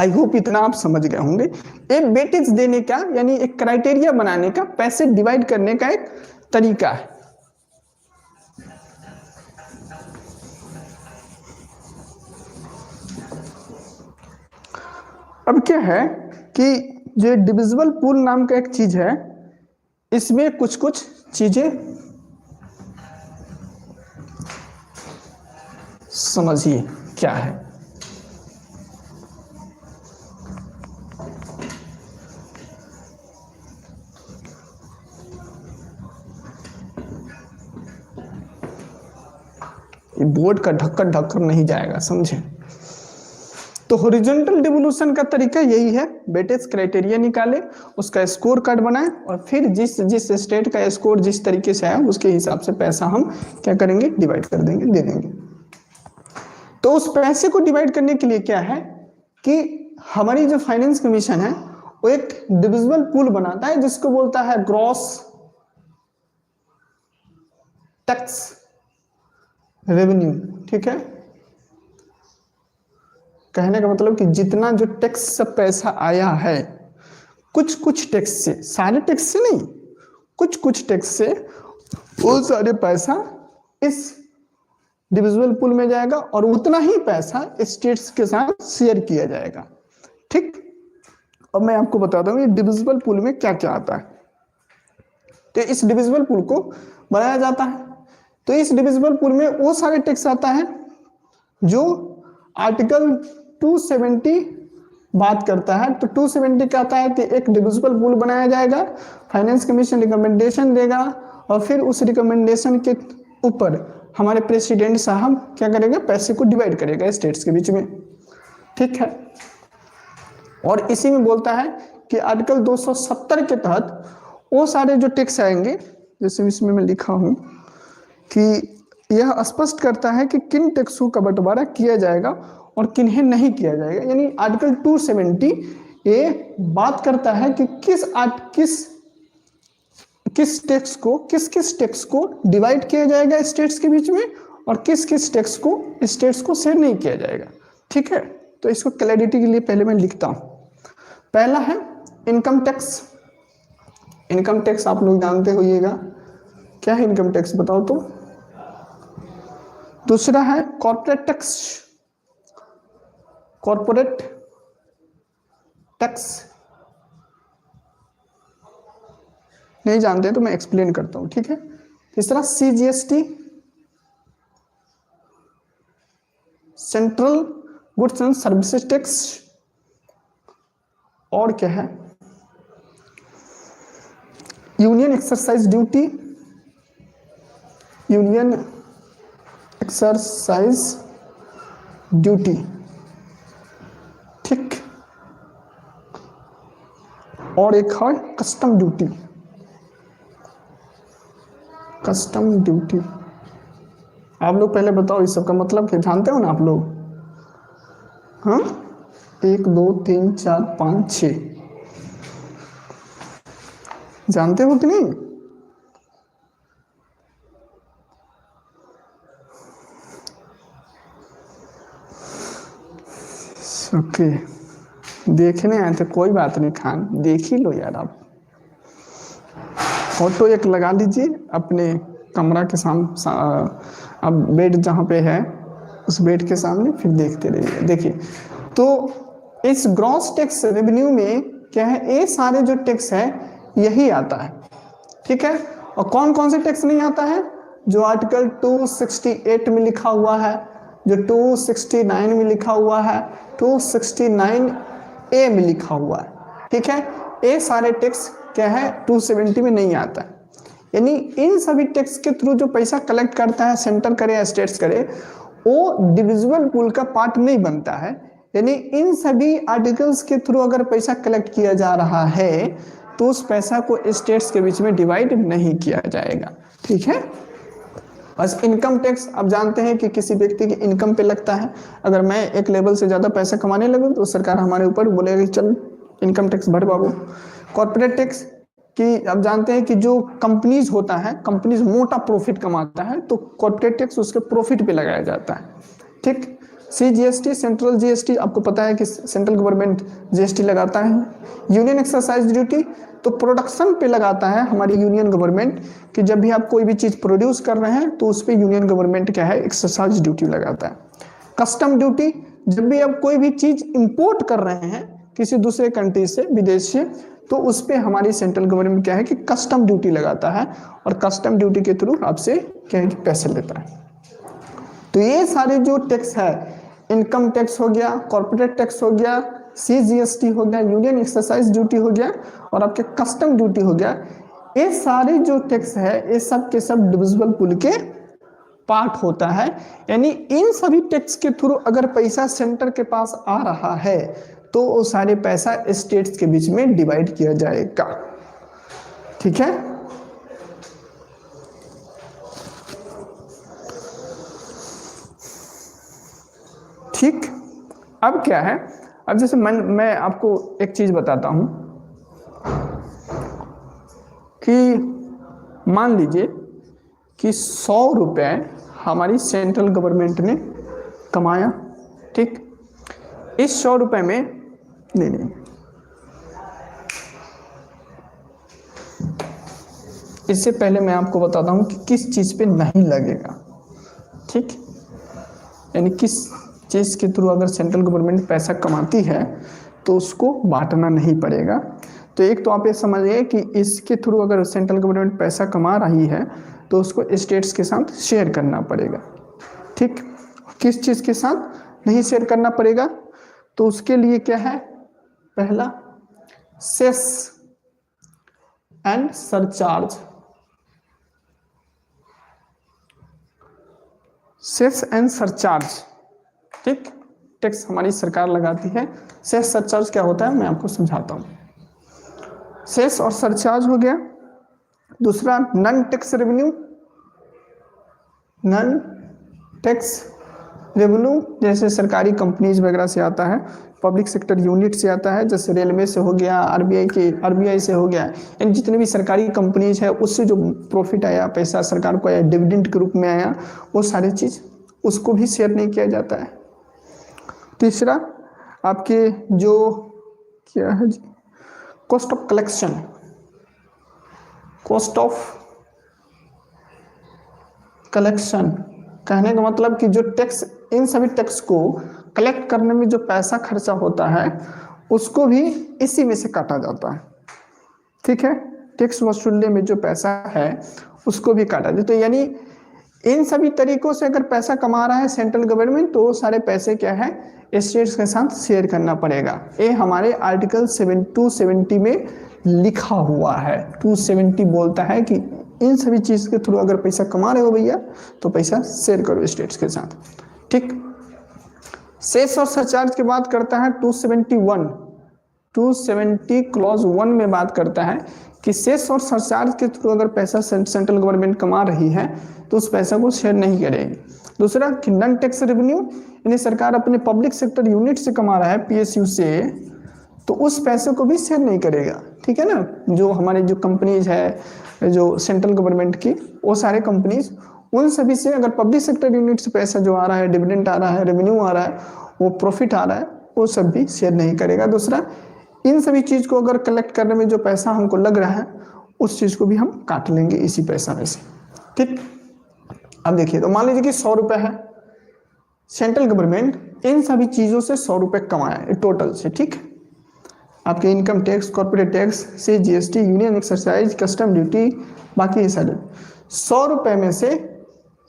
A: आई होप इतना आप समझ गए होंगे। एक वेटेज देने का यानी एक क्राइटेरिया बनाने का, पैसे डिवाइड करने का एक तरीका है। अब क्या है कि जो डिविजिबल पूल नाम का एक चीज है, इसमें कुछ कुछ चीजें समझिए क्या है। ये बोर्ड का ढक्कन नहीं जाएगा, समझे। तो हॉरिजॉन्टल डिवोल्यूशन का तरीका यही है, वेटेज क्राइटेरिया निकाले, उसका स्कोर कार्ड बनाए और फिर जिस स्टेट का स्कोर जिस तरीके से आया उसके हिसाब से पैसा हम क्या करेंगे, डिवाइड कर देंगे, दे देंगे। तो उस पैसे को डिवाइड करने के लिए क्या है कि हमारी जो फाइनेंस कमीशन है वो एक डिविजिबल पूल बनाता है जिसको बोलता है ग्रॉस टैक्स रेवेन्यू। ठीक है, कहने का मतलब कि जितना जो टैक्स से पैसा आया है, कुछ टैक्स से, सारे टैक्स से नहीं, कुछ टैक्स से वो सारे पैसा इस डिविजिबल पूल में जाएगा और उतना ही पैसा स्टेट्स के साथ शेयर किया जाएगा। ठीक, अब मैं आपको बताता हूँ ये डिविजिबल पूल में क्या क्या आता है। तो इस डिविजिबल पूल को बनाया जाता है, तो इस डिविजिबल पूल में वो सारे टैक्स आता है जो आर्टिकल 270 बात करता है। तो 270 कहता है कि एक डिविजिबल पूल बनाया जाएगा, फाइनेंस कमीशन रिकमेंडेशन देगा और फिर उस रिकमेंडेशन के ऊपर हमारे प्रेसिडेंट साहब क्या करेंगे, पैसे को डिवाइड करेगा स्टेट्स के बीच में। ठीक है, और इसी में बोलता है कि आर्टिकल 270 के तहत वो सारे जो टैक्स आएंगे, जैसे इसमें मैं लिखा हूं कि यह स्पष्ट करता है कि किन टैक्सों का बंटवारा किया जाएगा और किन्हें नहीं किया जाएगा। यानी आर्टिकल 270 ये बात करता है कि किस टैक्स को डिवाइड किया जाएगा स्टेट्स के बीच में और किस किस टैक्स को स्टेट्स को शेयर नहीं किया जाएगा। ठीक है, तो इसको क्लैरिटी के लिए पहले मैं लिखता हूं। पहला है इनकम टैक्स। इनकम टैक्स आप लोग जानते होइएगा, क्या है इनकम टैक्स बताओ तो। दूसरा है कॉर्पोरेट टैक्स। कॉर्पोरेट टैक्स नहीं जानते तो मैं एक्सप्लेन करता हूं, ठीक है। तीसरा CGST, central goods and services tax. और क्या है, union exercise duty. Union exercise duty, ठीक। और एक है कस्टम ड्यूटी। कस्टम ड्यूटी आप लोग पहले बताओ इस सब का मतलब क्या जानते हो ना आप लोग। हाँ, 1 2 3 4 5 6 जानते हो कि नहीं। ओके, देखने आए थे, कोई बात नहीं खान, देख ही लो यार। आप फोटो एक लगा लीजिए अपने कमरा के सामने, अब बेड जहाँ पे है उस बेड के सामने, फिर देखते रहिए। देखिए, तो इस ग्रॉस टैक्स रेवेन्यू में क्या है, ये सारे जो टैक्स है यही आता है, ठीक है। और कौन कौन से टैक्स नहीं आता है, जो आर्टिकल 268 में लिखा हुआ है, जो 269 में लिखा हुआ है, 269A में लिखा हुआ है, ठीक है। ये सारे टैक्स क्या है 270 में नहीं आता है। यानी इन सभी टैक्स के थ्रू जो पैसा कलेक्ट करता है, सेंटर करे या स्टेट्स करे, वो डिविजिबल पूल का पार्ट नहीं बनता है। यानी इन सभी आर्टिकल्स के थ्रू अगर पैसा कलेक्ट किया जा रहा है तो उस पैसा को स्टेट्स के बीच में डिवाइड नहीं किया जाएगा, ठीक है। बस इनकम टैक्स आप जानते हैं कि किसी व्यक्ति की इनकम पे लगता है। अगर मैं एक लेवल से ज़्यादा पैसा कमाने लगूँ तो सरकार हमारे ऊपर बोलेगी चल इनकम टैक्स भर बाबू। कॉर्पोरेट टैक्स कि आप जानते हैं कि जो कंपनीज होता है, कंपनीज मोटा प्रॉफिट कमाता है तो कॉर्पोरेट टैक्स उसके प्रॉफिट पे लगाया जाता है, ठीक। CGST, सेंट्रल GST, आपको पता है कि सेंट्रल गवर्नमेंट GST लगाता है। यूनियन एक्सरसाइज ड्यूटी तो प्रोडक्शन पे लगाता है हमारी यूनियन गवर्नमेंट, कि जब भी आप कोई भी चीज़ प्रोड्यूस कर रहे हैं तो उस पर यूनियन गवर्नमेंट क्या है एक्सरसाइज ड्यूटी लगाता है। कस्टम ड्यूटी, जब भी आप कोई भी चीज़ इंपोर्ट कर रहे हैं किसी दूसरे कंट्री से, विदेश से, तो उस पर हमारी सेंट्रल गवर्नमेंट क्या है कि कस्टम ड्यूटी लगाता है और कस्टम ड्यूटी के थ्रू आपसे क्या है कि पैसे लेता है। तो ये सारे जो टैक्स है, इनकम टैक्स हो गया, कॉर्पोरेट टैक्स हो गया, CGST हो गया, यूनियन एक्सरसाइज ड्यूटी हो गया और आपके कस्टम ड्यूटी हो गया, ये सारे जो टैक्स है ये सब के सब डिविजिबल पूल के पार्ट होता है। यानी इन सभी टैक्स के थ्रू अगर पैसा सेंटर के पास आ रहा है तो वो सारे पैसा स्टेट्स के बीच में डिवाइड किया जाएगा, ठीक है। ठीक, अब क्या है, अब जैसे मैं आपको एक चीज बताता हूं कि मान लीजिए कि 100 रुपए हमारी सेंट्रल गवर्नमेंट ने कमाया, ठीक। इस 100 रुपए में नहीं, इससे पहले मैं आपको बताता हूं कि किस चीज पे नहीं लगेगा, ठीक। यानी किस चीज के थ्रू अगर सेंट्रल गवर्नमेंट पैसा कमाती है तो उसको बांटना नहीं पड़ेगा। तो एक तो आप ये समझिए कि इसके थ्रू अगर सेंट्रल गवर्नमेंट पैसा कमा रही है तो उसको स्टेट्स के साथ शेयर करना पड़ेगा, ठीक। किस चीज के साथ नहीं शेयर करना पड़ेगा, तो उसके लिए क्या है, पहला cess and surcharge. Cess and surcharge, ठीक, टैक्स हमारी सरकार लगाती है। सेस सरचार्ज क्या होता है मैं आपको समझाता हूं। सेस और सरचार्ज हो गया, दूसरा non tax revenue, non tax revenue जैसे सरकारी कंपनीज वगैरह से आता है, पब्लिक सेक्टर यूनिट से आता है, जैसे रेलवे से हो गया, आरबीआई से हो गया, यानी जितनी भी सरकारी कंपनीज है उससे जो प्रॉफिट आया, पैसा सरकार को आया, डिविडेंड के रूप में आया, वो सारी चीज़ उसको भी शेयर नहीं किया जाता है। तीसरा आपके जो क्या है जी, cost of collection, cost of collection कहने का मतलब कि जो टैक्स, इन सभी टैक्स को कलेक्ट करने में जो पैसा खर्चा होता है उसको भी इसी में से काटा जाता है। ठीक है, टैक्स वसूलने में जो पैसा है उसको भी काटा जाता है। तो यानी इन सभी तरीकों से अगर पैसा कमा रहा है सेंट्रल गवर्नमेंट तो वो सारे पैसे क्या है, स्टेट्स के साथ शेयर करना पड़ेगा। ये हमारे आर्टिकल 270 में लिखा हुआ है। 270 बोलता है कि इन सभी चीज के थ्रू अगर पैसा कमा रहे हो भैया तो पैसा शेयर करो स्टेट्स के साथ। ठीक, सेस और सरचार्ज की बात करता है 270 क्लॉज 1 में बात करता है कि सेस और सरचार्ज के थ्रू अगर पैसा सेंट्रल गवर्नमेंट कमा रही है तो उस पैसा को शेयर नहीं करेगी। दूसरा कि नॉन टैक्स रेवेन्यू, यानी सरकार अपने पब्लिक सेक्टर यूनिट से कमा रहा है, पीएसयू से, तो उस पैसे को भी शेयर नहीं करेगा। ठीक है ना, जो हमारे जो कंपनीज है जो सेंट्रल गवर्नमेंट की, वो सारे कंपनीज, उन सभी से अगर पब्लिक सेक्टर यूनिट से पैसा जो आ रहा है, डिविडेंड आ रहा है, रेवेन्यू आ रहा है, वो प्रॉफिट आ रहा है, वो सब भी शेयर नहीं करेगा। दूसरा, इन सभी चीज को अगर कलेक्ट करने में जो पैसा हमको लग रहा है उस चीज को भी हम काट लेंगे इसी पैसा में से। ठीक, अब देखिए, तो मान लीजिए कि 100 रुपए है, सेंट्रल गवर्नमेंट इन सभी चीजों से 100 रुपए कमाया टोटल से। ठीक, आपके इनकम टैक्स, कॉर्पोरेट टैक्स से, GST, union exercise, custom duty, बाकी ये सारे 100 रुपए में से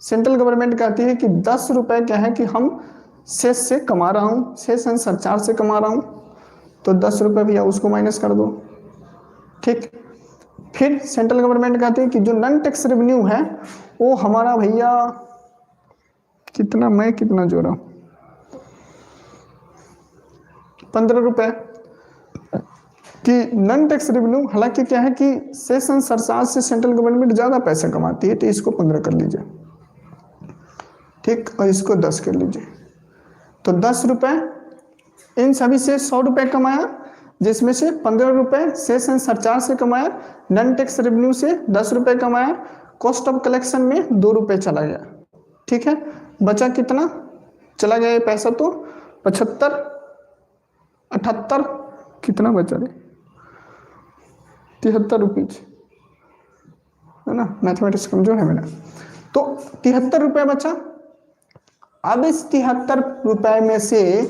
A: सेंट्रल गवर्नमेंट कहती है कि 10 रुपए क्या है कि हम सेस से कमा रहा हूँ, सेस एंड सरचार्ज से कमा रहा हूँ, तो 10 रुपए भैया उसको माइनस कर दो। ठीक, फिर सेंट्रल गवर्नमेंट कहती है कि जो नॉन टैक्स रेवेन्यू है वो हमारा भैया कितना, मैं कितना जोड़ा, 15 रुपए कि नॉन टैक्स रेवेन्यू, हालांकि क्या है कि सेस एंड सरचार्ज से सेंट्रल गवर्नमेंट ज्यादा पैसा कमाती है, तो इसको 15 कर लीजिए। ठीक, और इसको 10 कर लीजिए, तो 10 रुपए इन सभी से 100 रुपए कमाया, जिसमें से 15 रुपए सेस एंड सरचार्ज से कमाया, नॉन टैक्स रेवेन्यू से 10 रुपए कमाया, कॉस्ट ऑफ कलेक्शन में 2 रुपए चला गया। ठीक है, बचा कितना चला गया ये पैसा, तो 75, 78, कितना बचा रे, 73 रुपीज है ना, मैथमेटिक्स कमजोर है मेरा, तो 73 रुपए बचा। अब इस 73 रुपए में से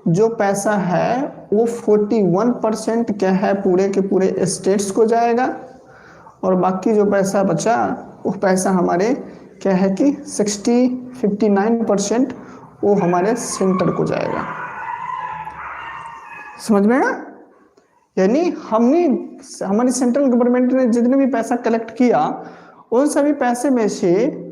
A: जो पैसा है वो 41% क्या है, पूरे के पूरे स्टेट्स को जाएगा, और बाकी जो पैसा बचा वो पैसा हमारे क्या है कि 59% वो हमारे सेंटर को जाएगा। समझ में आया? यानी हमारी सेंट्रल गवर्नमेंट ने जितने भी पैसा कलेक्ट किया उन सभी पैसे में से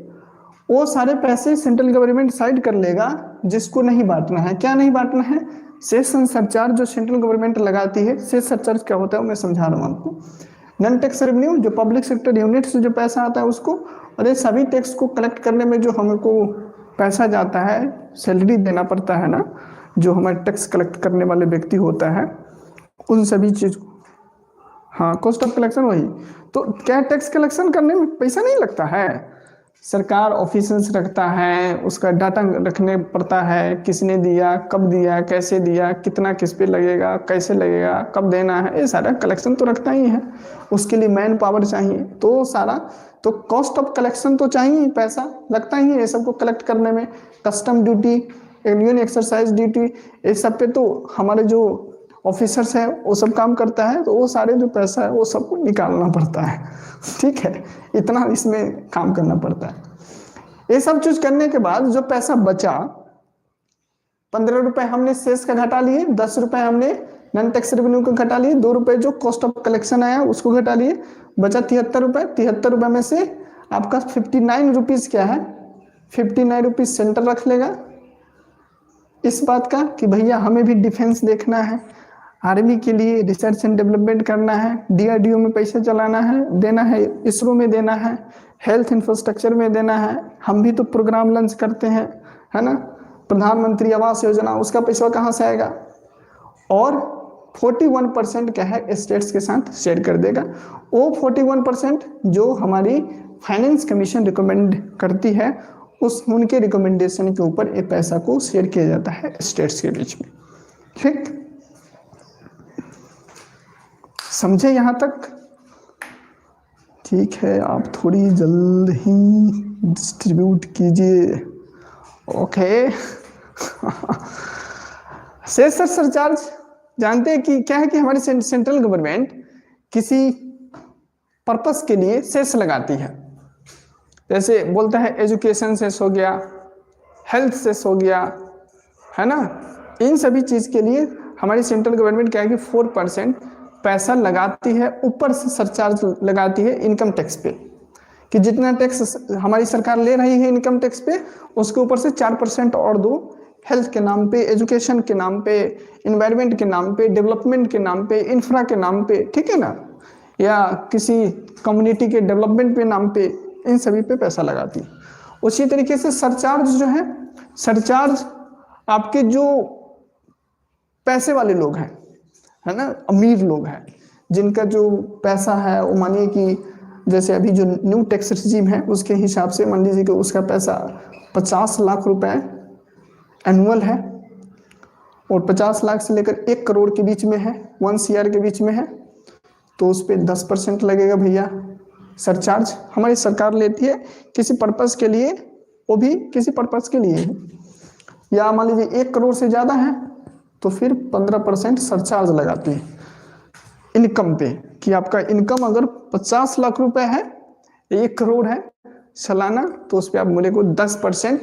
A: वो सारे पैसे सेंट्रल गवर्नमेंट साइड कर लेगा, जिसको नहीं बांटना है। क्या नहीं बांटना है? सेस एंड सरचार्ज जो सेंट्रल गवर्नमेंट लगाती है। सेस सरचार्ज क्या होता है मैं समझा रहा हूँ आपको। नॉन टैक्स रेवेन्यू जो पब्लिक सेक्टर यूनिट से जो पैसा आता है उसको, और ये सभी टैक्स को कलेक्ट करने में जो हमको पैसा जाता है, सैलरी देना पड़ता है ना, जो हमारे टैक्स कलेक्ट करने वाले व्यक्ति होता है, उन सभी चीज को, हाँ कॉस्ट ऑफ कलेक्शन वही। तो क्या टैक्स कलेक्शन करने में पैसा नहीं लगता है? सरकार ऑफिसर्स रखता है, उसका डाटा रखने पड़ता है, किसने दिया, कब दिया, कैसे दिया, कितना किस पे लगेगा, कैसे लगेगा, कब देना है, ये सारा कलेक्शन तो रखता ही है। उसके लिए मैन पावर चाहिए, तो सारा तो कॉस्ट ऑफ कलेक्शन तो चाहिए, पैसा लगता ही है ये सबको कलेक्ट करने में। Custom duty, union exercise duty, ये सब पे तो हमारे जो ऑफिसर्स है वो सब काम करता है, तो वो सारे जो पैसा है वो सबको निकालना पड़ता है। ठीक है, इतना इसमें काम करना पड़ता है। ये सब चीज करने के बाद जो पैसा बचा, 15 रुपए हमने सेस का घटा लिए, 10 रुपए हमने नॉन टैक्स रेवेन्यू का घटा लिए, 2 रुपए जो कॉस्ट ऑफ कलेक्शन आया उसको घटा लिए, बचा 73 रुपए। 73 रुपए में से आपका 59 रुपीज क्या है, 59 रुपीज सेंटर रख लेगा इस बात का कि भैया हमें भी डिफेंस देखना है, आर्मी के लिए रिसर्च एंड डेवलपमेंट करना है, डीआरडीओ में पैसा चलाना है, देना है, इसरो में देना है, हेल्थ इंफ्रास्ट्रक्चर में देना है। हम भी तो प्रोग्राम लॉन्च करते हैं, है ना, प्रधानमंत्री आवास योजना, उसका पैसा कहाँ से आएगा? और 41% क्या है स्टेट्स के साथ शेयर कर देगा। वो 41% जो हमारी फाइनेंस कमीशन रिकमेंड करती है, उस उनके रिकमेंडेशन के ऊपर ये पैसा को शेयर किया जाता है स्टेट्स के बीच में। ठीक, समझे यहाँ तक? ठीक है, आप थोड़ी जल्द ही डिस्ट्रीब्यूट कीजिए। ओके। सेस और सरचार्ज जानते हैं कि क्या है कि हमारी सेंट्रल गवर्नमेंट किसी पर्पस के लिए सेस लगाती है। जैसे बोलता है एजुकेशन सेस हो गया, हेल्थ सेस हो गया, है ना, इन सभी चीज के लिए हमारी सेंट्रल गवर्नमेंट क्या है कि 4% पैसा लगाती है, ऊपर से सरचार्ज लगाती है इनकम टैक्स पे, कि जितना टैक्स हमारी सरकार ले रही है इनकम टैक्स पे, उसके ऊपर से 4% और दो, हेल्थ के नाम पे, एजुकेशन के नाम पे, इन्वायरमेंट के नाम पे, डेवलपमेंट के नाम पे, इंफ्रा के नाम पे, ठीक है ना, या किसी कम्युनिटी के डेवलपमेंट के नाम पे, इन सभी पे पैसा लगाती है। उसी तरीके से सरचार्ज जो है, सरचार्ज आपके जो पैसे वाले लोग हैं, है ना, अमीर लोग हैं, जिनका जो पैसा है वो मानिए कि जैसे अभी जो न्यू टैक्स रिजीम है उसके हिसाब से मान लीजिए कि उसका पैसा 50 लाख रुपए एनुअल है, और 50 लाख से लेकर 1 करोड़ के बीच में है, 1 CR के बीच में है, तो उस पर 10% लगेगा भैया सरचार्ज। हमारी सरकार लेती है किसी पर्पस के लिए, वो भी किसी पर्पस के लिए है। या मान लीजिए 1 करोड़ से ज़्यादा है तो फिर 15% सरचार्ज लगाती है इनकम पे, कि आपका इनकम अगर 50 लाख रुपए है, 1 करोड़ है सालाना, तो उस पर आप बोले को 10%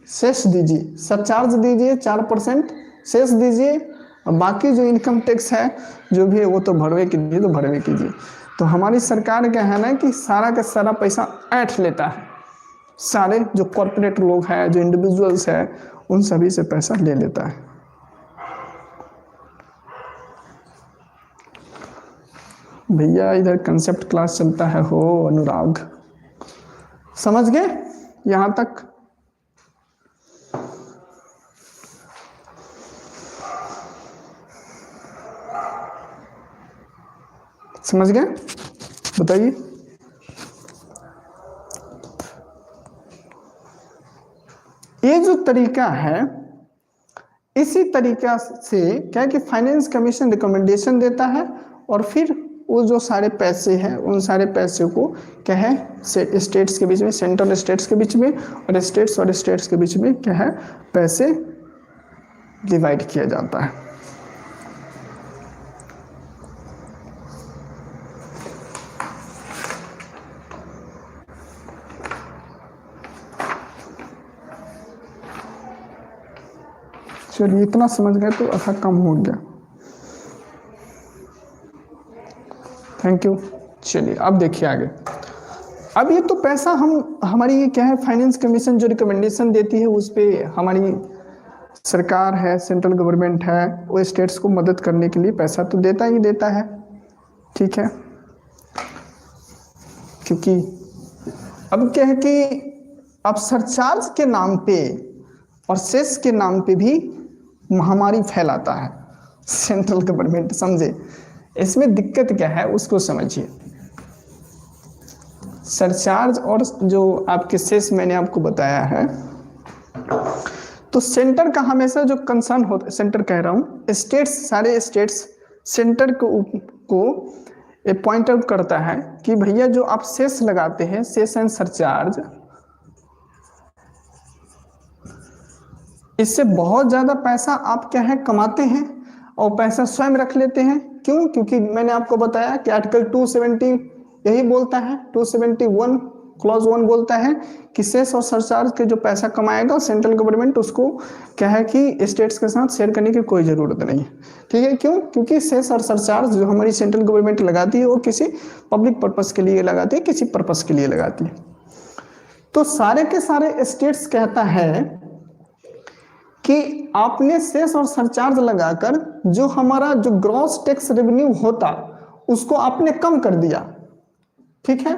A: सेस दीजिए, सरचार्ज दीजिए, 4% सेस दीजिए, और बाकी जो इनकम टैक्स है जो भी है वो तो भरवे कीजिए, तो भरवे कीजिए। तो हमारी सरकार क्या है ना कि सारा का सारा पैसा ऐंठ लेता है, सारे जो कॉर्पोरेट लोग हैं, जो इंडिविजुअल्स हैं, उन सभी से पैसा ले लेता है। भैया इधर कंसेप्ट क्लास चलता है हो अनुराग, समझ गए यहाँ तक? समझ गए? बताइए। ये जो तरीका है, इसी तरीका से क्या है कि फाइनेंस कमीशन रिकमेंडेशन देता है, और फिर वो जो सारे पैसे हैं उन सारे पैसे को क्या है स्टेट्स के बीच में, सेंट्रल स्टेट्स के बीच में और स्टेट्स के बीच में क्या है पैसे डिवाइड किया जाता है। चलिए इतना समझ गए तो अच्छा कम हो गया। Thank you. चलिए अब देखिए आगे। अब ये तो पैसा हमारी ये क्या है फाइनेंस कमीशन जो रिकमेंडेशन देती है उस पर हमारी सरकार है, सेंट्रल गवर्नमेंट है, वो स्टेट्स को मदद करने के लिए पैसा तो देता ही देता है, ठीक है। क्योंकि अब क्या है कि अब सरचार्ज के नाम पे और सेस के नाम पे भी महामारी फैलाता है सेंट्रल गवर्नमेंट, समझे? इसमें दिक्कत क्या है उसको समझिए। सरचार्ज और जो आपके सेस मैंने आपको बताया है, तो सेंटर का हमेशा जो कंसर्न होता है, सेंटर कह रहा हूँ, स्टेट्स, सारे स्टेट्स सेंटर को ये पॉइंट आउट करता है कि भैया जो आप सेस लगाते हैं, सेस एंड सरचार्ज, इससे बहुत ज्यादा पैसा आप क्या है कमाते हैं और पैसा स्वयं रख लेते हैं। क्यों? क्योंकि मैंने आपको बताया कि आर्टिकल 270 यही बोलता है, 271 क्लॉज 1 बोलता है कि सेस और सरचार्ज के जो पैसा कमाएगा सेंट्रल गवर्नमेंट, उसको क्या है कि स्टेट्स के साथ शेयर करने की कोई जरूरत नहीं है, ठीक है। क्यों? क्योंकि सेस और सरचार्ज जो हमारी सेंट्रल गवर्नमेंट लगाती है वो किसी पब्लिक पर्पस के लिए लगाती है, किसी पर्पस के लिए लगाती है। तो सारे के सारे स्टेट्स कहता है कि आपने सेस और सरचार्ज लगाकर जो हमारा जो ग्रॉस टैक्स रेवेन्यू होता उसको आपने कम कर दिया, ठीक है।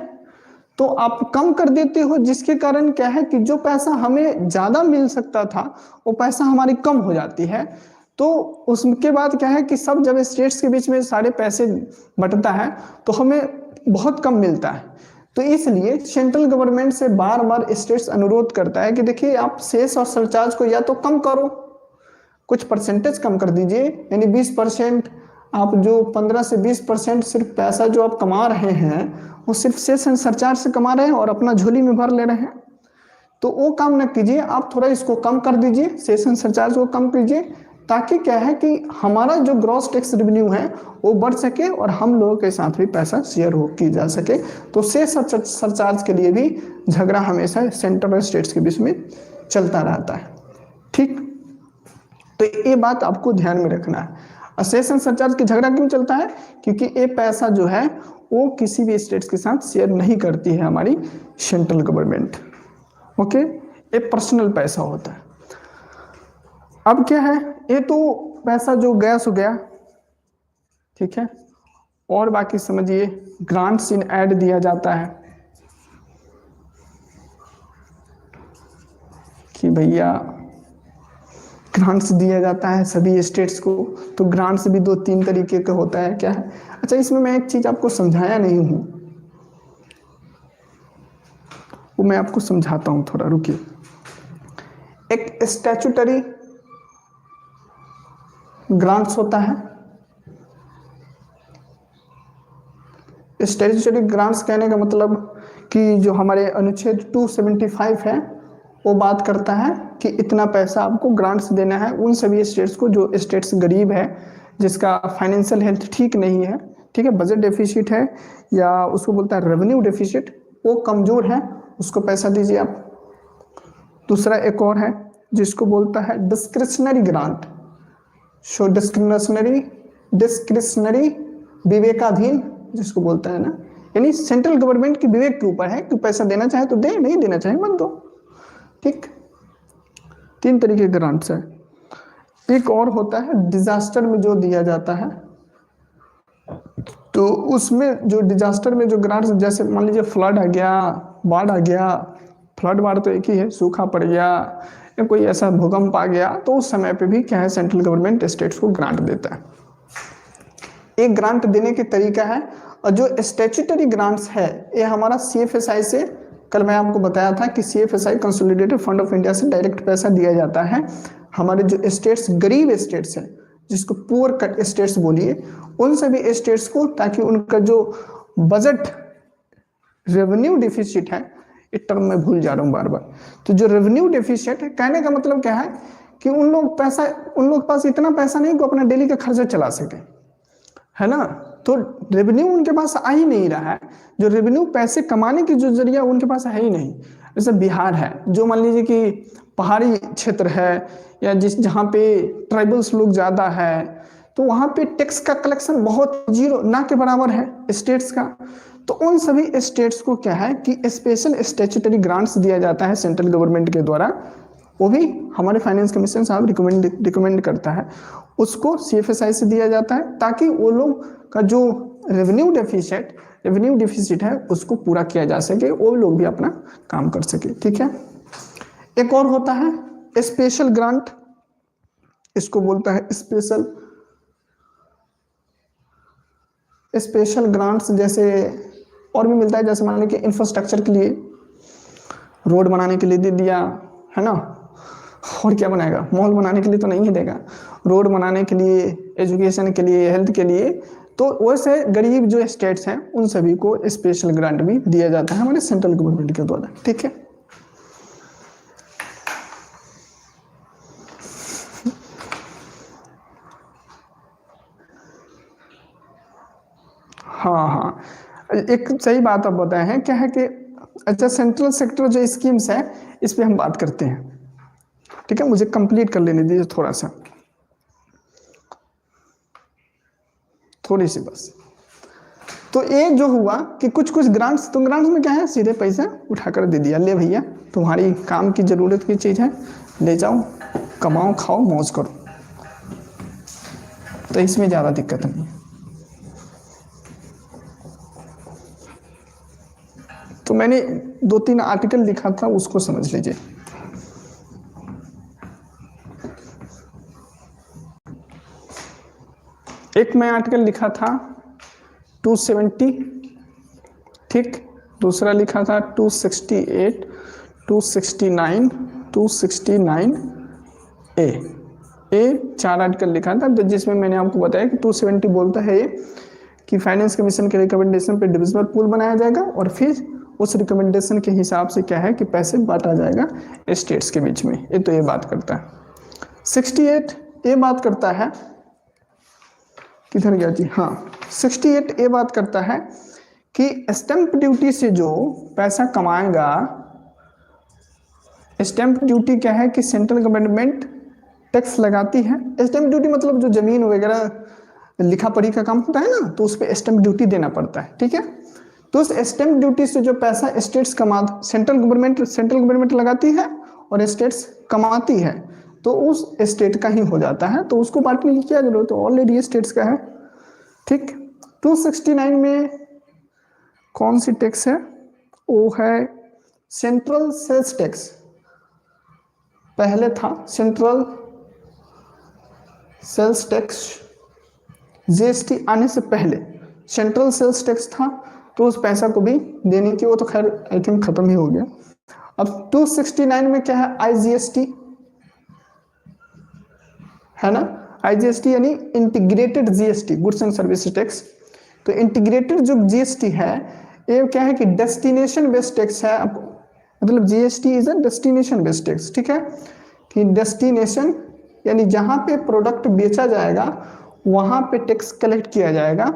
A: तो आप कम कर देते हो, जिसके कारण क्या है कि जो पैसा हमें ज्यादा मिल सकता था वो पैसा हमारी कम हो जाती है। तो उसके बाद क्या है कि सब जब स्टेट्स के बीच में सारे पैसे बंटता है तो हमें बहुत कम मिलता है। तो इसलिए सेंट्रल गवर्नमेंट से बार बार स्टेट्स अनुरोध करता है कि देखिए आप सेस और सरचार्ज को या तो कम करो, कुछ परसेंटेज कम कर दीजिए, यानी 20%। आप जो 15 से 20% सिर्फ पैसा जो आप कमा रहे हैं वो सिर्फ सेस एंड सरचार्ज से कमा रहे हैं और अपना झोली में भर ले रहे हैं। तो वो काम न कीजिए, आप थोड़ा इसको कम कर दीजिए, सेस एंड सरचार्ज को कम कीजिए, ताकि क्या है कि हमारा जो ग्रॉस टैक्स रेवेन्यू है वो बढ़ सके और हम लोगों के साथ भी पैसा शेयर हो की जा सके। तो सेस और सरचार्ज के लिए भी झगड़ा हमेशा सेंट्रल और स्टेट्स के बीच में चलता रहता है, ठीक। तो ये बात आपको ध्यान में रखना है। सेस एंड सरचार्ज की झगड़ा क्यों चलता है? क्योंकि ये पैसा जो है वो किसी भी स्टेट्स के साथ शेयर नहीं करती है हमारी सेंट्रल गवर्नमेंट, ओके। ये पर्सनल पैसा होता है। अब क्या है, ये तो पैसा जो गया सो गया, ठीक है। और बाकी समझिए, ग्रांट्स इन ऐड दिया जाता है कि भैया ग्रांट्स दिया जाता है सभी स्टेट्स को। तो ग्रांट्स भी 2-3 तरीके का होता है, क्या है। अच्छा, इसमें मैं एक चीज आपको समझाया नहीं हूं, वो मैं आपको समझाता हूं, थोड़ा रुकिए। एक स्टैट्यूटरी ग्रांट्स होता है। स्टैट्यूटरी ग्रांट्स कहने का मतलब कि जो हमारे अनुच्छेद 275 है वो बात करता है कि इतना पैसा आपको ग्रांट्स देना है उन सभी स्टेट्स को जो स्टेट्स गरीब है, जिसका फाइनेंशियल हेल्थ ठीक नहीं है, ठीक है, बजट डेफिसिट है या उसको बोलता है रेवेन्यू डेफिसिट, वो कमजोर है, उसको पैसा दीजिए आप। दूसरा एक और है जिसको बोलता है डिस्क्रिशनरी ग्रांट। सो डिस्क्रिशनरी विवेकाधीन जिसको बोलता है ना, यानी सेंट्रल गवर्नमेंट की विवेक के ऊपर है कि पैसा देना चाहे तो दे, नहीं देना चाहे मत दो, ठीक। 3 तरीके के ग्रांट्स है। एक और होता है डिजास्टर में जो दिया जाता है, तो उसमें जो डिजास्टर में जो ग्रांट्स, जैसे मान लीजिए फ्लड आ गया, बाढ़ आ गया, फ्लड बाढ़ तो एक ही है, सूखा पड़ गया या कोई ऐसा भूकंप आ गया, तो उस समय पे भी क्या है सेंट्रल गवर्नमेंट स्टेट्स को ग्रांट देता है। एक ग्रांट देने के तरीका है। और जो स्टैट्यूटरी ग्रांट्स है ये हमारा सीएफएसआई से, कल मैं आपको बताया था कि सीएफएसआई कंसोलिडेटेड फंड ऑफ इंडिया से डायरेक्ट पैसा दिया जाता है हमारे जो स्टेट्स, गरीब स्टेट्स हैं, जिसको पुअर कट स्टेट्स बोलिए, उन सभी स्टेट्स को, ताकि उनका जो बजट रेवेन्यू डिफिसिट है, इस टर्म में भूल जा रहा हूँ बार बार, तो जो रेवेन्यू डिफिसिट है, कहने का मतलब क्या है कि उन लोग के पास इतना पैसा नहीं कि अपना डेली का खर्चा चला सके, है ना। तो रेवेन्यू उनके पास आ ही नहीं रहा है, जो रेवेन्यू पैसे कमाने की जो जरिया उनके पास है ही नहीं। जैसे बिहार है, जो मान लीजिए कि पहाड़ी क्षेत्र है या जहाँ पे ट्राइबल्स लोग ज़्यादा है, तो वहाँ पे टैक्स का कलेक्शन बहुत जीरो ना के बराबर है स्टेट्स का। तो उन सभी स्टेट्स को क्या है कि स्पेशल स्टैट्यूटरी ग्रांट्स दिया जाता है सेंट्रल गवर्नमेंट के द्वारा, वो भी हमारे फाइनेंस कमीशन साहब रिकमेंड करता है, उसको सीएफएसआई से दिया जाता है, ताकि वो लोग का जो रेवेन्यू डिफिसिट है उसको पूरा किया जा सके, वो लोग भी अपना काम कर सके, ठीक है। एक और होता है स्पेशल ग्रांट, इसको बोलता है स्पेशल ग्रांट्स। जैसे और भी मिलता है, जैसे मान लीजिए इंफ्रास्ट्रक्चर के लिए, रोड बनाने के लिए दे दिया, है ना, और क्या बनाएगा, मॉल बनाने के लिए तो नहीं ही देगा, रोड बनाने के लिए, एजुकेशन के लिए, हेल्थ के लिए। तो वैसे गरीब जो स्टेट्स हैं उन सभी को स्पेशल ग्रांट भी दिया जाता है हमारे सेंट्रल गवर्नमेंट के द्वारा, ठीक है। हाँ, एक सही बात आप बताए हैं, क्या है कि अच्छा सेंट्रल सेक्टर जो स्कीम्स है इस पे हम बात करते हैं, ठीक है। मुझे कंप्लीट कर लेने दीजिए थोड़ी सी बस। तो ये जो हुआ कि कुछ ग्रांट्स, तो ग्रांट्स में क्या है, सीधे पैसा उठाकर दे दिया, ले भैया तुम्हारी काम की जरूरत की चीज है, ले जाओ, कमाओ खाओ मौज करो, तो इसमें ज़्यादा दिक्कत नहीं है। तो मैंने 2-3 आर्टिकल लिखा था, उसको समझ लीजिए। एक मैं आर्टिकल लिखा था 270, ठीक, दूसरा लिखा था 268, 269, 269 ए 4 आर्टिकल लिखा था, तो जिसमें मैंने आपको बताया कि 270 बोलता है ये कि फाइनेंस कमीशन के रिकमेंडेशन पे डिविजिबल पूल बनाया जाएगा और फिर उस रिकमेंडेशन के हिसाब से क्या है कि पैसे बांटा जाएगा स्टेट्स के बीच में, ये तो ये बात करता है। 68 ये बात करता है, किधर गया जी, हाँ 68 ये बात करता है कि स्टैंप ड्यूटी से जो पैसा कमाएगा, स्टैंप ड्यूटी क्या है कि सेंट्रल गवर्नमेंट टैक्स लगाती है। स्टैंप ड्यूटी मतलब जो जमीन वगैरह लिखा पढ़ी का काम होता है ना, तो उस पर स्टैंप ड्यूटी देना पड़ता है, ठीक है। तो उस स्टैंप ड्यूटी से जो पैसा स्टेट्स सेंट्रल गवर्नमेंट लगाती है और स्टेट्स कमाती है, तो उस स्टेट का ही हो जाता है, तो उसको बांटने की क्या जरूरत है, ऑलरेडी स्टेट्स का है, ठीक। 269 में कौन सी टैक्स है, वो है सेंट्रल सेल्स टैक्स। पहले था सेंट्रल सेल्स टैक्स, जीएसटी आने से पहले सेंट्रल सेल्स टैक्स था, तो उस पैसा को भी देने की, वो तो खैर आई थिंक खत्म ही हो गया। अब 269 में क्या है, आईजीएसटी है ना, आईजीएसटी यानी integrated GST, goods and service tax. तो इंटीग्रेटेड जो जीएसटी है ये क्या है कि डेस्टिनेशन बेस्ड टैक्स है, मतलब GST is a destination based tax, ठीक है, कि डेस्टिनेशन यानी जहाँ पे प्रोडक्ट बेचा जाएगा वहाँ पे टैक्स कलेक्ट किया जाएगा,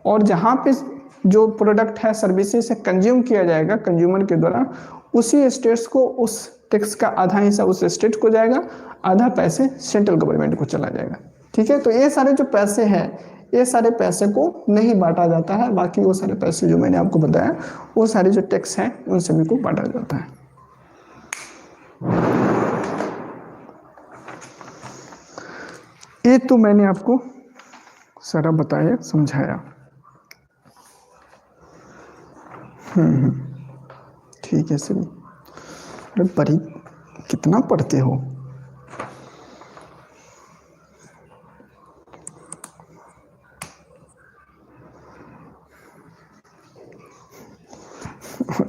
A: और जहाँ पे जो प्रोडक्ट है सर्विसेज से कंज्यूम किया जाएगा कंज्यूमर के द्वारा, उसी स्टेट्स को उस टैक्स का आधा हिस्सा उस स्टेट को जाएगा, आधा पैसे सेंट्रल गवर्नमेंट को चला जाएगा, ठीक है। तो ये सारे जो पैसे हैं, ये सारे पैसे को नहीं बांटा जाता है, बाकी वो सारे पैसे जो मैंने आपको बताया वो सारे जो टैक्स हैं उन सभी को बांटा जाता है। ये तो मैंने आपको सारा बताया समझाया। ठीक है सर। अरे परी कितना पढ़ते हो?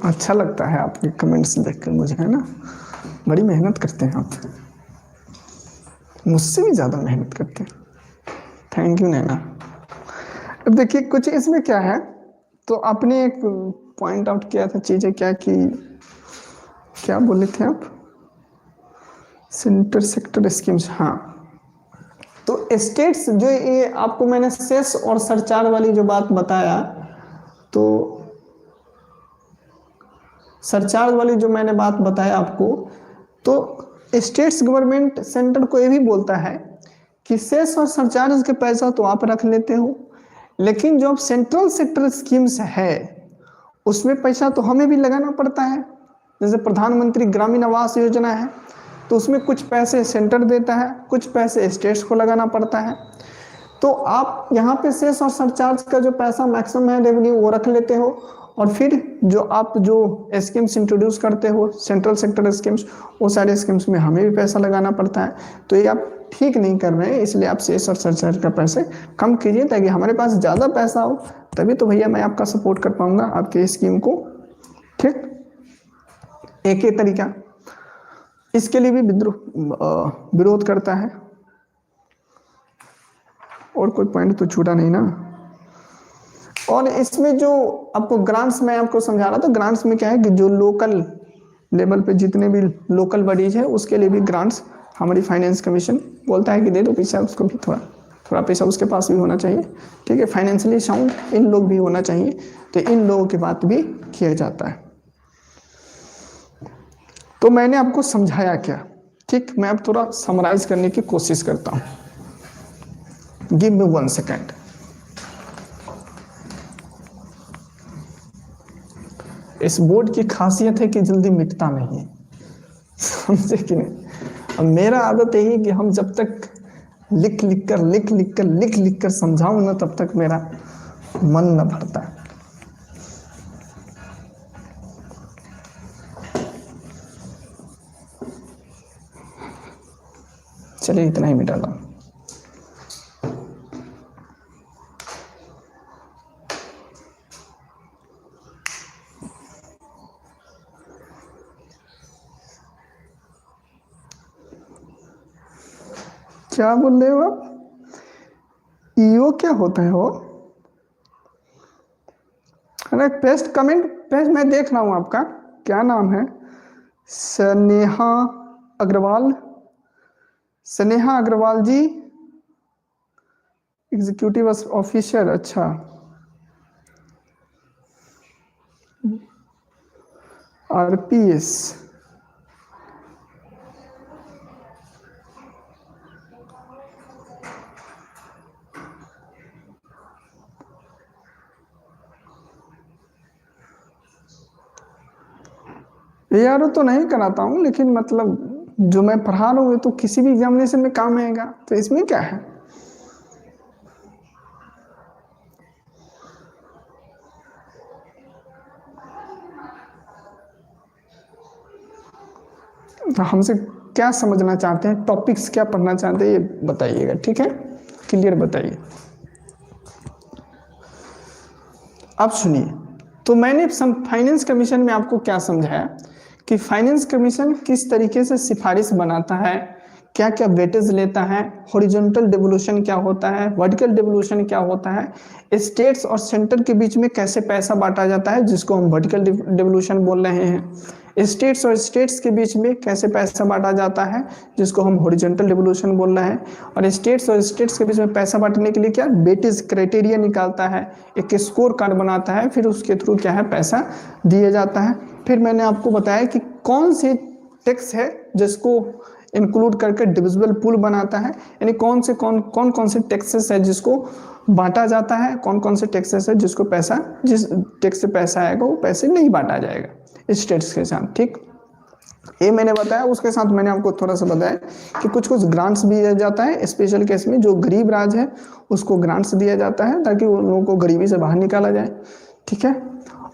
A: अच्छा लगता है आपके कमेंट्स देखकर मुझे, है ना, बड़ी मेहनत करते हैं आप, मुझसे भी ज़्यादा मेहनत करते हैं। थैंक यू नैना। अब देखिए कुछ इसमें क्या है, तो आपने एक पॉइंट आउट किया था चीज़ें, क्या कि क्या बोले थे आप, सेंटर सेक्टर स्कीम्स, हाँ। तो स्टेट्स जो ये आपको मैंने सेस और सरचार्ज वाली जो बात बताया, तो सरचार्ज वाली जो मैंने बात बताया आपको, तो स्टेट्स गवर्नमेंट सेंटर को ये भी बोलता है कि सेस और सरचार्ज के पैसा तो आप रख लेते हो, लेकिन जो सेंट्रल सेक्टर स्कीम्स है उसमें पैसा तो हमें भी लगाना पड़ता है। जैसे प्रधानमंत्री ग्रामीण आवास योजना है, तो उसमें कुछ पैसे सेंटर देता है, कुछ पैसे स्टेट्स को लगाना पड़ता है। तो आप यहाँ पे सेस और सरचार्ज का जो पैसा मैक्सिमम है रेवेन्यू वो रख लेते हो, और फिर जो आप जो स्कीम्स इंट्रोड्यूस करते हो सेंट्रल सेक्टर स्कीम्स, वो सारे स्कीम्स में हमें भी पैसा लगाना पड़ता है। तो ये आप ठीक नहीं कर रहे हैं, इसलिए आप सेस और सरचार्ज का पैसे कम कीजिए ताकि हमारे पास ज़्यादा पैसा हो, तभी तो भैया मैं आपका सपोर्ट कर पाऊंगा आपके स्कीम को, ठीक। एक ही तरीका इसके लिए भी विरोध करता है। और कोई पॉइंट तो छूटा नहीं ना। और इसमें जो आपको ग्रांट्स मैं आपको समझा रहा था, ग्रांट्स में क्या है कि जो लोकल लेवल पे जितने भी लोकल बॉडीज है उसके लिए भी ग्रांट्स हमारी फाइनेंस कमीशन बोलता है कि दे दो पैसा, उसको भी थोड़ा पैसा उसके पास भी होना चाहिए, ठीक है। फाइनेंशियली साउंड इन लोग भी होना चाहिए, तो इन लोगों की बात भी किया जाता है। तो मैंने आपको समझाया क्या, ठीक। मैं अब थोड़ा समराइज करने की कोशिश करता हूँ। Give me 1 second. इस बोर्ड की खासियत है कि जल्दी मिटता नहीं है, समझे कि नहीं। अब मेरा आदत यही कि हम जब तक लिख लिख कर समझाऊं ना, तब तक मेरा मन न भरता है। चलिए इतना ही मिटा लो। क्या बोल रहे हो आप? ईओ क्या होता है वो? अरे पेस्ट कमेंट पेस्ट, मैं देख रहा हूँ आपका क्या नाम है? स्नेहा अग्रवाल, स्नेहा अग्रवाल जी, एग्जीक्यूटिव ऑफिसर। अच्छा, आरपीएस। एआरओ तो नहीं कराता हूँ, लेकिन मतलब जो मैं पढ़ा रहा हूँ तो किसी भी एग्जामिनेशन में काम आएगा, तो इसमें क्या है। तो हमसे क्या समझना चाहते हैं, टॉपिक्स क्या पढ़ना चाहते हैं, ये बताइएगा, ठीक है? क्लियर बताइए। अब सुनिए, तो मैंने फाइनेंस कमीशन में आपको क्या समझाया कि फाइनेंस कमीशन किस तरीके से सिफारिश बनाता है, क्या क्या वेटेज लेता है, हॉरिजॉन्टल डिवोल्यूशन क्या होता है, वर्टिकल डिवोल्यूशन क्या होता है, स्टेट्स और सेंटर के बीच में कैसे पैसा बांटा जाता है जिसको हम वर्टिकल डिवोल्यूशन बोल रहे हैं, स्टेट्स और स्टेट्स के बीच में कैसे पैसा बांटा जाता है जिसको हम हॉरिजॉन्टल डिवोल्यूशन बोल रहे हैं, और स्टेट्स के बीच में पैसा बांटने के लिए क्या वेटेज क्राइटेरिया निकालता है, एक स्कोर कार्ड बनाता है, फिर उसके थ्रू क्या है पैसा दिया जाता है। फिर मैंने आपको बताया कि कौन से टैक्स है जिसको इंक्लूड करके डिविजिबल पूल बनाता है, यानी कौन से टैक्सेस है जिसको बांटा जाता है, कौन कौन से टैक्सेस है जिसको पैसा, जिस टैक्स से पैसा आएगा वो पैसे नहीं बांटा जाएगा स्टेट्स के साथ। ठीक, ये मैंने बताया। उसके साथ मैंने आपको थोड़ा सा बताया कि कुछ कुछ ग्रांट्स भी दिया जाता है स्पेशल केस में, जो गरीब राज्य है उसको ग्रांट्स दिया जाता है ताकि उन लोगों को गरीबी से बाहर निकाला जाए। ठीक है,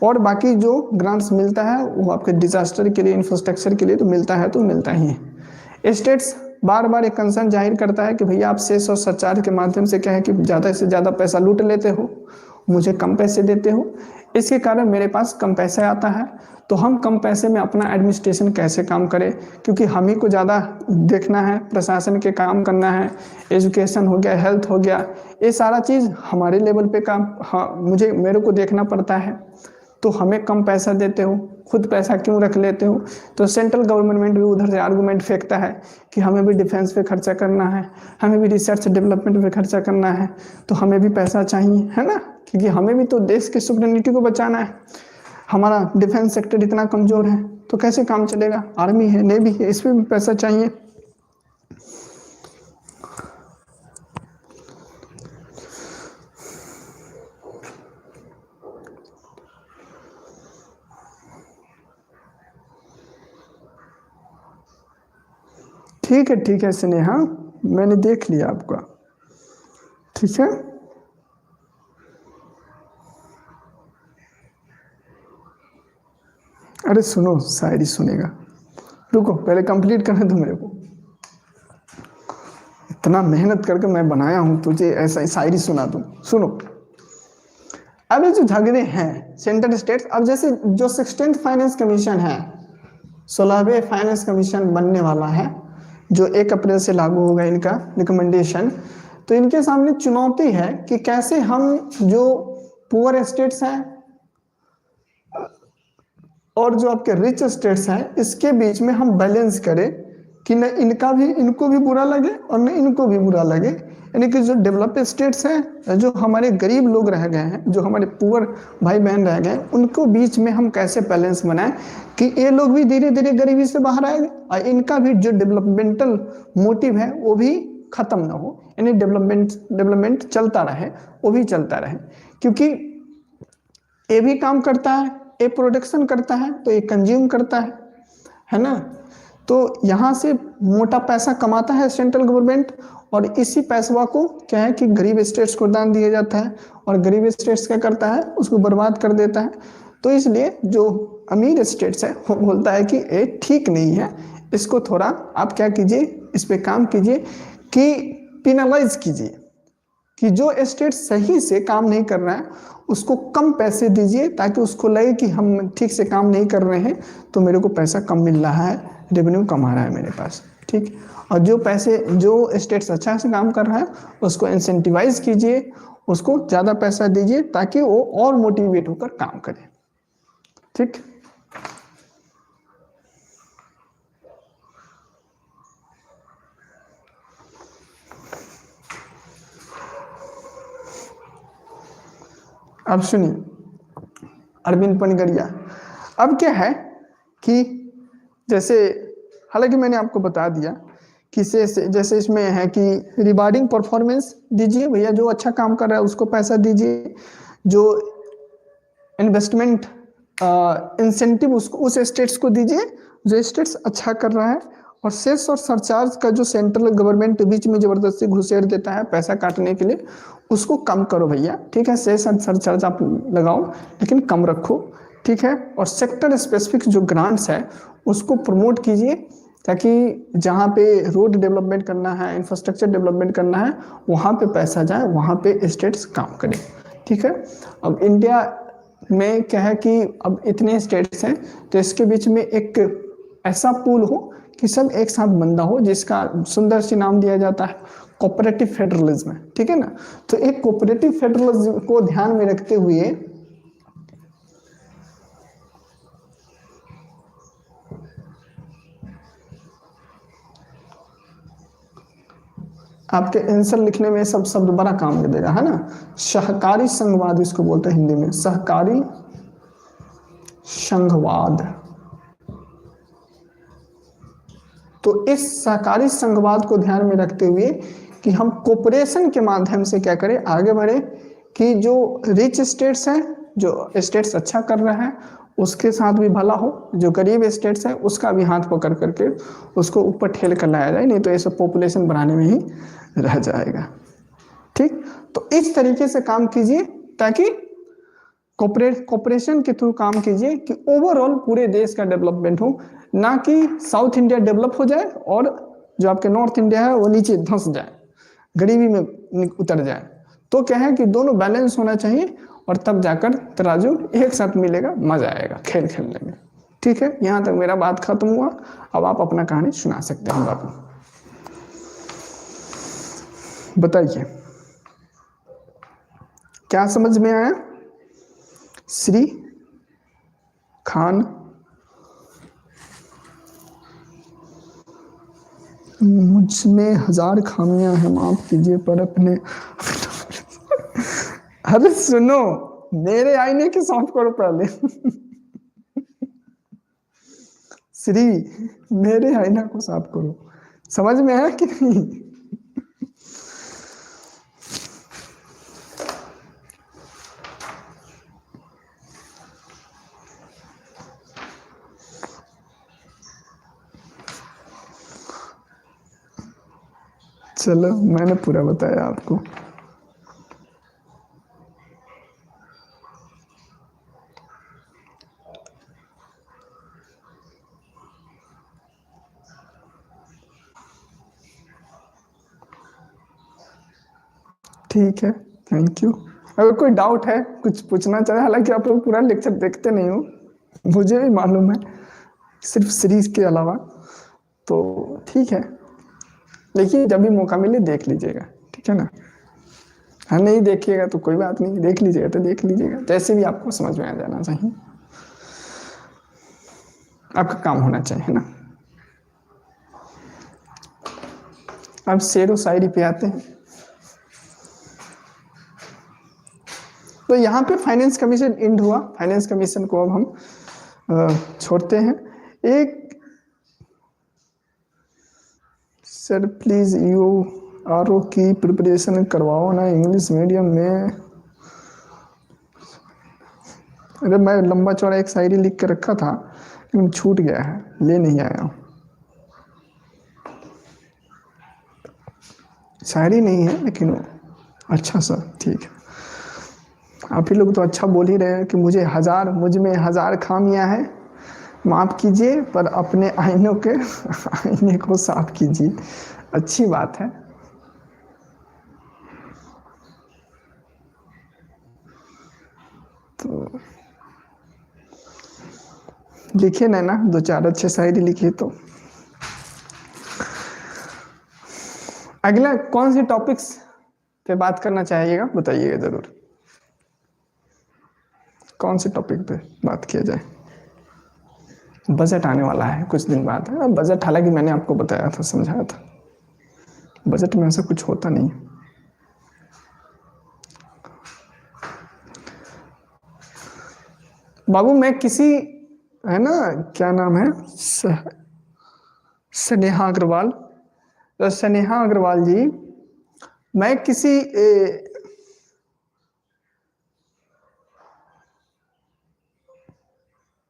A: और बाकी जो ग्रांट्स मिलता है वो आपके डिजास्टर के लिए, इंफ्रास्ट्रक्चर के लिए तो मिलता है, तो मिलता ही है। स्टेट्स बार बार एक कंसर्न जाहिर करता है कि भैया आप सेस और सरचार्ज के माध्यम से क्या है कि ज़्यादा से ज़्यादा पैसा लूट लेते हो, मुझे कम पैसे देते हो, इसके कारण मेरे पास कम पैसे आता है। तो हम कम पैसे में अपना एडमिनिस्ट्रेशन कैसे काम करें, क्योंकि हम ही को ज़्यादा देखना है, प्रशासन के काम करना है, एजुकेशन हो गया, हेल्थ हो गया, ये सारा चीज़ हमारे लेवल पे काम, हाँ मेरे को देखना पड़ता है। तो हमें कम पैसा देते हो, खुद पैसा क्यों रख लेते हो। तो सेंट्रल गवर्नमेंट भी उधर से आर्गूमेंट फेंकता है कि हमें भी डिफेंस पे खर्चा करना है, हमें भी रिसर्च डेवलपमेंट पे खर्चा करना है, तो हमें भी पैसा चाहिए, है ना, क्योंकि हमें भी तो देश की सुवरेनिटी को बचाना है। हमारा डिफेंस सेक्टर इतना कमज़ोर है तो कैसे काम चलेगा, आर्मी है, नेवी है, इस पर भी पैसा चाहिए। ठीक है स्नेहा, मैंने देख लिया आपका। ठीक है, अरे सुनो, शायरी सुनेगा, रुको पहले कंप्लीट करने दो मेरे को। इतना मेहनत करके मैं बनाया हूं, तुझे ऐसा शायरी सुना दूं, सुनो। अब ये जो झगड़े हैं सेंट्रल स्टेट्स, अब जैसे जो 16th फाइनेंस कमीशन है, 16वें फाइनेंस कमीशन बनने वाला है जो 1 अप्रैल से लागू होगा इनका रिकमेंडेशन, तो इनके सामने चुनौती है कि कैसे हम जो पुअर स्टेट्स हैं और जो आपके रिच स्टेट्स हैं इसके बीच में हम बैलेंस करें कि न इनको भी बुरा लगे और न इनको भी बुरा लगे। यानी कि जो डेवलप्ड स्टेट्स हैं, जो हमारे गरीब लोग रह गए हैं, जो हमारे पुअर भाई बहन रह गए हैं, उनको बीच में हम कैसे बैलेंस बनाएं कि ये लोग भी धीरे धीरे गरीबी से बाहर आएंगे और इनका भी जो डेवलपमेंटल मोटिव है वो भी खत्म ना हो, यानी डेवलपमेंट चलता रहे, वो भी चलता रहे। क्योंकि ये भी काम करता है, ये प्रोडक्शन करता है, तो ये कंज्यूम करता है ना। तो यहाँ से मोटा पैसा कमाता है सेंट्रल गवर्नमेंट, और इसी पैसवा को क्या है कि गरीब स्टेट्स को दान दिया जाता है, और गरीब स्टेट्स क्या करता है, उसको बर्बाद कर देता है। तो इसलिए जो अमीर स्टेट्स है वो बोलता है कि ये ठीक नहीं है, इसको थोड़ा आप क्या कीजिए, इस पे काम कीजिए कि पिनलाइज कीजिए, कि जो स्टेट सही से काम नहीं कर रहा है उसको कम पैसे दीजिए, ताकि उसको लगे कि हम ठीक से काम नहीं कर रहे हैं तो मेरे को पैसा कम मिल रहा है, रेवेन्यू कम आ रहा है मेरे पास, ठीक। और जो स्टेट्स अच्छा से काम कर रहा है उसको इंसेंटिवाइज कीजिए, उसको ज़्यादा पैसा दीजिए ताकि वो और मोटिवेट होकर काम करे, ठीक। अब सुनिए अरविंद पनगड़िया। अब क्या है कि जैसे, हालांकि मैंने आपको बता दिया कि जैसे इसमें है कि रिवार्डिंग परफॉर्मेंस दीजिए भैया, जो अच्छा काम कर रहा है उसको पैसा दीजिए, जो इन्वेस्टमेंट इंसेंटिव उसको उस स्टेट्स को दीजिए जो स्टेट्स अच्छा कर रहा है, और सेस और सरचार्ज का जो सेंट्रल गवर्नमेंट बीच में जबरदस्ती घुसेड़ देता है पैसा काटने के लिए, उसको कम करो भैया, ठीक है। सेस और सरचार्ज आप लगाओ लेकिन कम रखो, ठीक है। और सेक्टर स्पेसिफिक जो ग्रांट्स है उसको प्रमोट कीजिए, ताकि जहाँ पे रोड डेवलपमेंट करना है, इंफ्रास्ट्रक्चर डेवलपमेंट करना है, वहाँ पे पैसा जाए, वहाँ पे स्टेट्स काम करें, ठीक है। अब इंडिया में क्या है कि अब इतने स्टेट्स हैं, तो इसके बीच में एक ऐसा पूल हो कि सब एक साथ बंदा हो, जिसका सुंदर सी नाम दिया जाता है कोऑपरेटिव फेडरलिज्म, ठीक है ना। तो एक कोऑपरेटिव फेडरलिज्म को ध्यान में रखते हुए आपके आंसर लिखने में सब शब्द बड़ा काम दे देगा, है ना। सहकारी संघवाद इसको बोलते हैं हिंदी में, सहकारी संघवाद। तो इस सहकारी संघवाद को ध्यान में रखते हुए कि हम कोऑपरेशन के माध्यम से क्या करें, आगे बढ़े, कि जो रिच स्टेट्स हैं, जो स्टेट्स अच्छा कर रहे हैं उसके साथ भी भला हो, जो गरीब स्टेट्स हैं उसका भी हाथ पकड़ करके उसको ऊपर ठेल कर लाया जाए, नहीं तो ये सब पॉपुलेशन बढ़ाने में ही रह जाएगा, ठीक। तो इस तरीके से काम कीजिए ताकि कोऑपरेशन के थ्रू काम कीजिए कि ओवरऑल पूरे देश का डेवलपमेंट हो, ना कि साउथ इंडिया डेवलप हो जाए और जो आपके नॉर्थ इंडिया है वो नीचे धंस जाए, गरीबी में उतर जाए। तो क्या है कि दोनों बैलेंस होना चाहिए, और तब जाकर तराजू एक साथ मिलेगा, मजा आएगा खेल खेलने में, ठीक है। यहाँ तक मेरा बात खत्म हुआ, अब आप अपना कहानी सुना सकते हैं बाबू, बताइए क्या समझ में आया। श्री खान, मुझ में 1000 खामियां हैं, माफ कीजिए पर अपने अरे सुनो, मेरे आईने के साफ करो पहले श्री, मेरे आईना को साफ करो, समझ में आया कि नहीं। चलो मैंने पूरा बताया आपको। ठीक है, थैंक यू। अगर कोई डाउट है, कुछ पूछना चाहे, हालांकि आप लोग पूरा लेक्चर देखते नहीं हो, मुझे भी मालूम है, सिर्फ सीरीज के अलावा, तो ठीक है, लेकिन जब भी मौका मिले देख लीजिएगा, ठीक है ना। हाँ नहीं देखिएगा तो कोई बात नहीं, देख लीजिएगा तो देख लीजिएगा, जैसे भी आपको समझ में आ जाना चाहिए, आपका काम होना चाहिए ना। अब शेर व शायरी पे आते हैं। तो यहाँ पे फाइनेंस कमीशन एंड हुआ, फाइनेंस कमीशन को अब हम छोड़ते हैं। एक sir please U R O की प्रिपरेशन करवाओ ना इंग्लिश मीडियम में। अरे मैं लंबा चौड़ा एक शायरी लिख के रखा था लेकिन छूट गया है, ले नहीं आया हूँ। शायरी नहीं है लेकिन अच्छा सा ठीक है। आप ही लोग तो अच्छा बोल ही रहे हैं कि मुझ में हजार खामियां हैं, माफ कीजिए पर अपने आईने को साफ कीजिए। अच्छी बात है। तो लिखे ना दो चार अच्छे शायरी लिखिए। तो अगला कौन से टॉपिक्स पे बात करना चाहिएगा बताइएगा जरूर। कौन से टॉपिक पे बात किया जाए? बजट आने वाला है कुछ दिन बाद है। बजट हालांकि मैंने आपको बताया था, समझाया था, बजट में ऐसा कुछ होता नहीं। बाबू मैं किसी, है ना, क्या नाम है, स्नेहा अग्रवाल, तो स्नेहा अग्रवाल जी, मैं किसी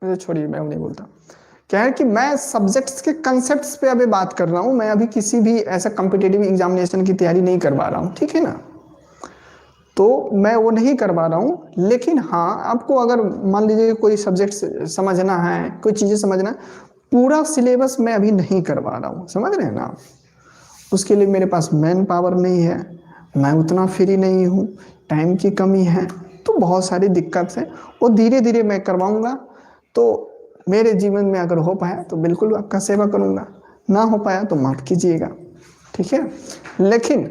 A: छोड़िए मैं नहीं बोलता। क्या है कि मैं सब्जेक्ट्स के कंसेप्ट्स पे अभी बात कर रहा हूँ। मैं अभी किसी भी ऐसा कॉम्पिटिटिव एग्जामिनेशन की तैयारी नहीं करवा रहा हूँ, ठीक है ना। तो मैं वो नहीं करवा रहा हूँ, लेकिन हाँ आपको अगर मान लीजिए कोई सब्जेक्ट समझना है, कोई चीज़ें समझना है, पूरा सिलेबस मैं अभी नहीं करवा रहा हूँ, समझ रहे हैं ना आप। उसके लिए मेरे पास मैन पावर नहीं है, मैं उतना फ्री नहीं हूँ, टाइम की कमी है, तो बहुत सारी दिक्कत है। वो धीरे धीरे मैं करवाऊँगा। तो मेरे जीवन में अगर हो पाया तो बिल्कुल आपका सेवा करूँगा, ना हो पाया तो माफ़ कीजिएगा, ठीक है। लेकिन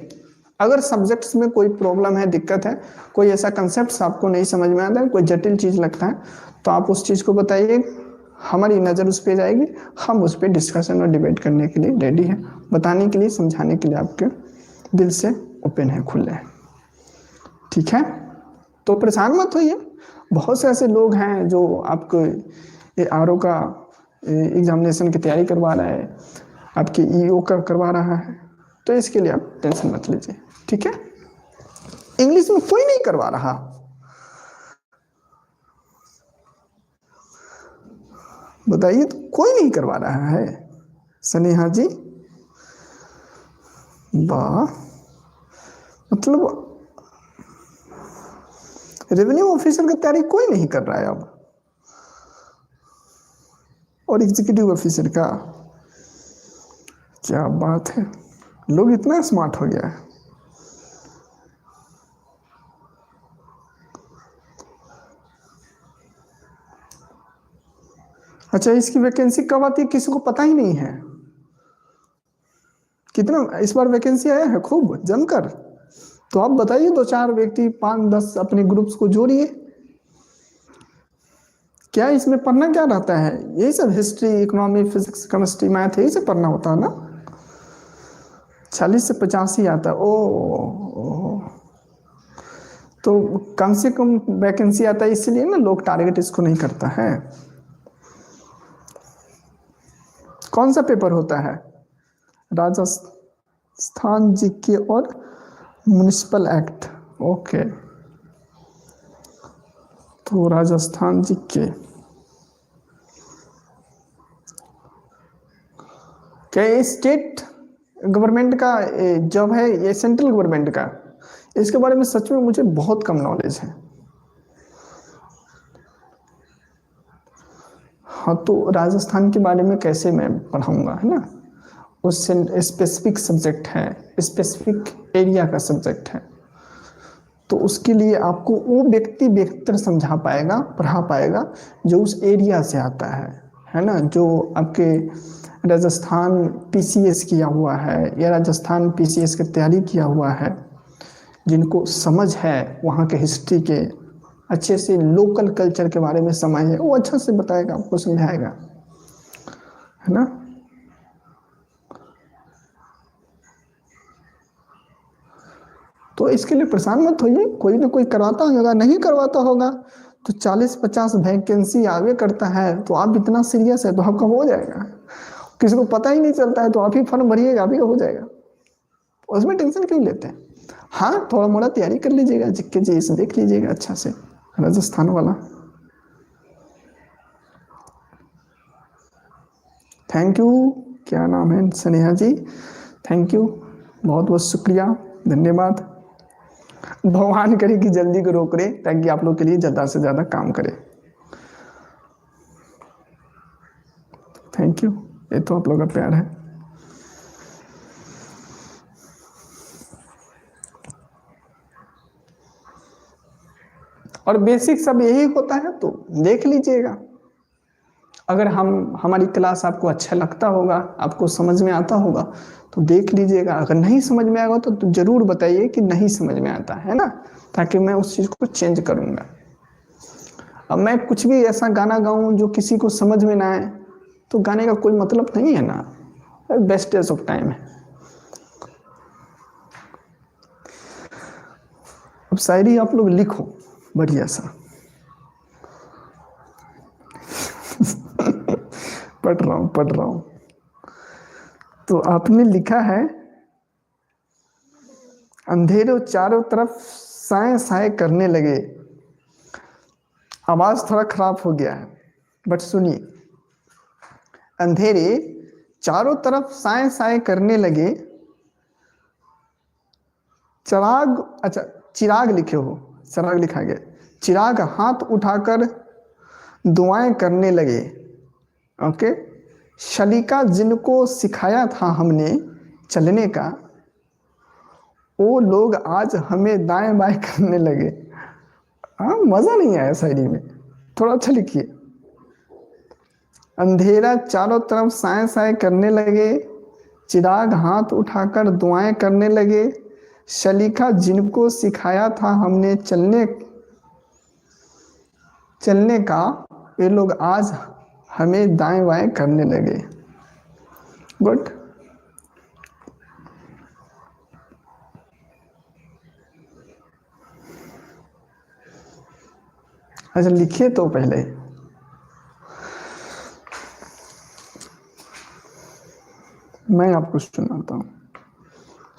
A: अगर सब्जेक्ट्स में कोई प्रॉब्लम है, दिक्कत है, कोई ऐसा कंसेप्ट आपको नहीं समझ में आता है, कोई जटिल चीज़ लगता है, तो आप उस चीज़ को बताइए, हमारी नज़र उस पर जाएगी, हम उस पर डिस्कशन और डिबेट करने के लिए रेडी हैं, बताने के लिए, समझाने के लिए आपके दिल से ओपन है, खुले हैं, ठीक है। तो परेशान मत होइए। बहुत से ऐसे लोग हैं जो आपको आरओ का एग्जामिनेशन की तैयारी करवा रहा है, आपकी ईओ का करवा रहा है, तो इसके लिए आप टेंशन मत लीजिए, ठीक है। इंग्लिश में कोई नहीं करवा रहा, बताइए, तो कोई नहीं करवा रहा है स्नेहा जी। वाह, मतलब रेवेन्यू ऑफिसर की तैयारी कोई नहीं कर रहा है अब, और एग्जीक्यूटिव ऑफिसर का, क्या बात है, लोग इतना स्मार्ट हो गया है। अच्छा, इसकी वैकेंसी कब आती है किसी को पता ही नहीं है। कितना इस बार वैकेंसी आया है, खूब जमकर। तो आप बताइए, दो चार व्यक्ति 5-10 अपने ग्रुप्स को जोड़िए। क्या इसमें पढ़ना क्या रहता है? यही सब history, economy, physics, chemistry, math, यही सब पढ़ना होता है ना। 40 से 50 ही आता है। ओ, तो कम से कम वैकेंसी आता है, इसलिए ना लोग टारगेट इसको नहीं करता है। कौन सा पेपर होता है? राजस्थान जीके और म्युनिसिपल एक्ट, ओके। तो राजस्थान जीके क्या स्टेट गवर्नमेंट का जॉब है, ये सेंट्रल गवर्नमेंट का? इसके बारे में सच में मुझे बहुत कम नॉलेज है। हाँ, तो राजस्थान के बारे में कैसे मैं पढ़ाऊंगा, है ना। उससे स्पेसिफिक सब्जेक्ट है, स्पेसिफिक एरिया का सब्जेक्ट है, तो उसके लिए आपको वो व्यक्ति बेहतर समझा पाएगा, पढ़ा पाएगा जो उस एरिया से आता है ना। जो आपके राजस्थान पीसीएस किया हुआ है या राजस्थान पीसीएस की तैयारी किया हुआ है, जिनको समझ है वहाँ के हिस्ट्री के, अच्छे से लोकल कल्चर के बारे में समझ है, वो अच्छा से बताएगा, आपको समझाएगा, है ना। तो इसके लिए परेशान मत होइए, कोई ना कोई करवाता होगा, नहीं करवाता होगा तो 40-50 वैकेंसी आगे करता है, तो आप इतना सीरियस है तो आपका हो जाएगा। किसी को पता ही नहीं चलता है तो आप ही फॉर्म भरिएगा, आप ही का हो जाएगा, उसमें टेंशन क्यों लेते हैं। हाँ, थोड़ा मोड़ा तैयारी कर लीजिएगा, जिक्के जी से देख लीजिएगा अच्छा से, राजस्थान वाला। थैंक यू, क्या नाम है, स्नेहा जी, थैंक यू। बहुत बहुत शुक्रिया, धन्यवाद। भगवान करे कि जल्दी को रोक रहे ताकि आप लोग के लिए ज़्यादा से ज़्यादा काम करे। थैंक यू, ये तो आप लोग का प्यार है। और बेसिक सब यही होता है, तो देख लीजिएगा। अगर हमारी क्लास आपको अच्छा लगता होगा, आपको समझ में आता होगा तो देख लीजिएगा। अगर नहीं समझ में आएगा तो ज़रूर बताइए कि नहीं समझ में आता है ना, ताकि मैं उस चीज़ को चेंज करूँगा। अब मैं कुछ भी ऐसा गाना गाऊँ जो किसी को समझ में ना आए तो गाने का कोई मतलब नहीं है ना, वेस्टेज ऑफ टाइम है। अब शायरी आप लोग लिखो बढ़िया सा। पढ़ रहा हूँ। तो आपने लिखा है, अंधेरों चारों तरफ साए साए करने लगे। आवाज थोड़ा खराब हो गया है बट सुनिए। अंधेरे चारों तरफ साए साए करने लगे, चिराग, अच्छा चिराग लिखे हो, चिराग लिखा गया। चिराग हाथ उठाकर दुआएं करने लगे। ओके। शलीका जिनको सिखाया था हमने चलने का, वो लोग आज हमें दाएं बाएं करने लगे। हाँ, मजा नहीं आया शायरी में, थोड़ा अच्छा लिखिए। अंधेरा चारों तरफ साए साए करने लगे, चिराग हाथ उठाकर दुआएं करने लगे। शलीका जिनको सिखाया था हमने चलने चलने का, वे लोग आज हमें दाएं बाएं करने लगे। गुड। अच्छा लिखिए तो पहले। मैं आपको सुनाता हूँ,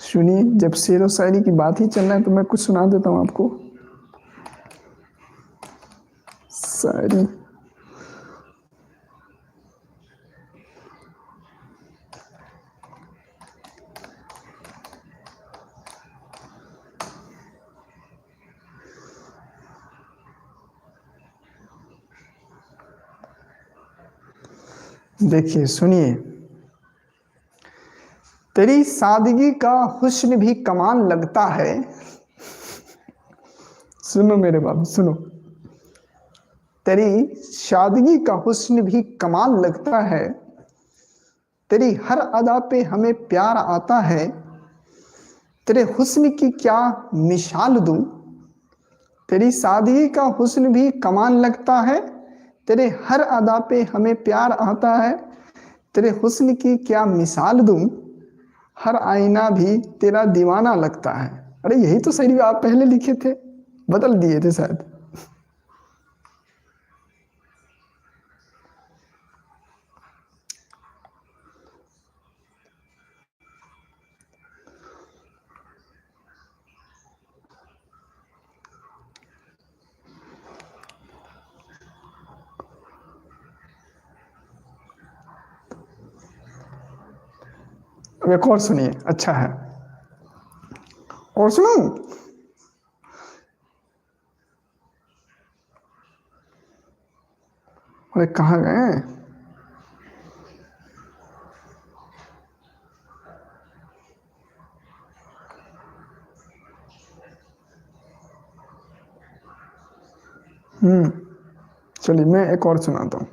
A: सुनिए। जब शेर व शायरी की बात ही चल रहा है तो मैं कुछ सुना देता हूँ आपको शायरी। देखिए सुनिए। तेरी सादगी का हुस्न भी कमाल लगता है। सुनो मेरे बाबू सुनो। तेरी सादगी का हुस्न भी कमाल लगता है, तेरी हर अदा पे हमें प्यार आता है। तेरे हुस्न की क्या मिसाल दूं, तेरी सादगी का हुस्न भी कमाल लगता है, तेरे हर अदा पे हमें प्यार आता है। तेरे हुस्न की क्या मिसाल दूं, हर आईना भी तेरा दीवाना लगता है। अरे यही तो शायरी आप पहले लिखे थे, बदल दिए थे शायद। अब एक और सुनिए, अच्छा है। और सुनो। अरे कहाँ गए? चलिए मैं एक और सुनाता हूँ,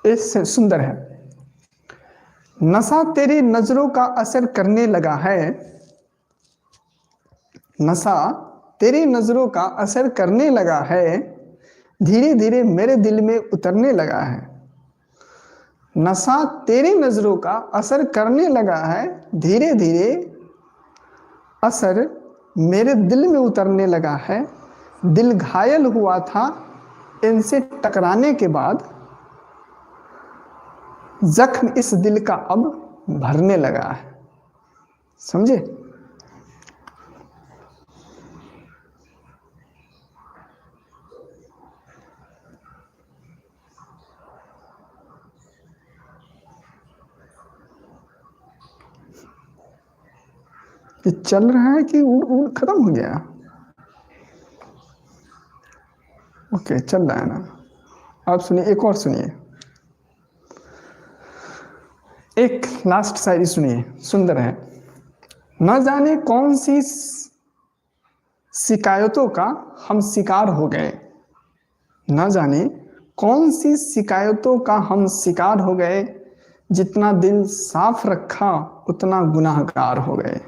A: इससे सुंदर है। नशा तेरी नजरों का असर करने लगा है, नशा तेरी नजरों का असर करने लगा है, धीरे धीरे मेरे दिल में उतरने लगा है। नशा तेरी नजरों का असर करने लगा है, धीरे धीरे असर मेरे दिल में उतरने लगा है। दिल घायल हुआ था इनसे टकराने के बाद, जख्म इस दिल का अब भरने लगा है। समझे? ये चल रहा है कि उड़ उड़ खत्म हो गया? ओके, चल रहा है ना। आप सुनिए, एक और सुनिए, एक लास्ट शायरी सुनिए, सुंदर है। न जाने कौन सी शिकायतों का हम शिकार हो गए, न जाने कौन सी शिकायतों का हम शिकार हो गए, जितना दिल साफ रखा उतना गुनाहगार हो गए।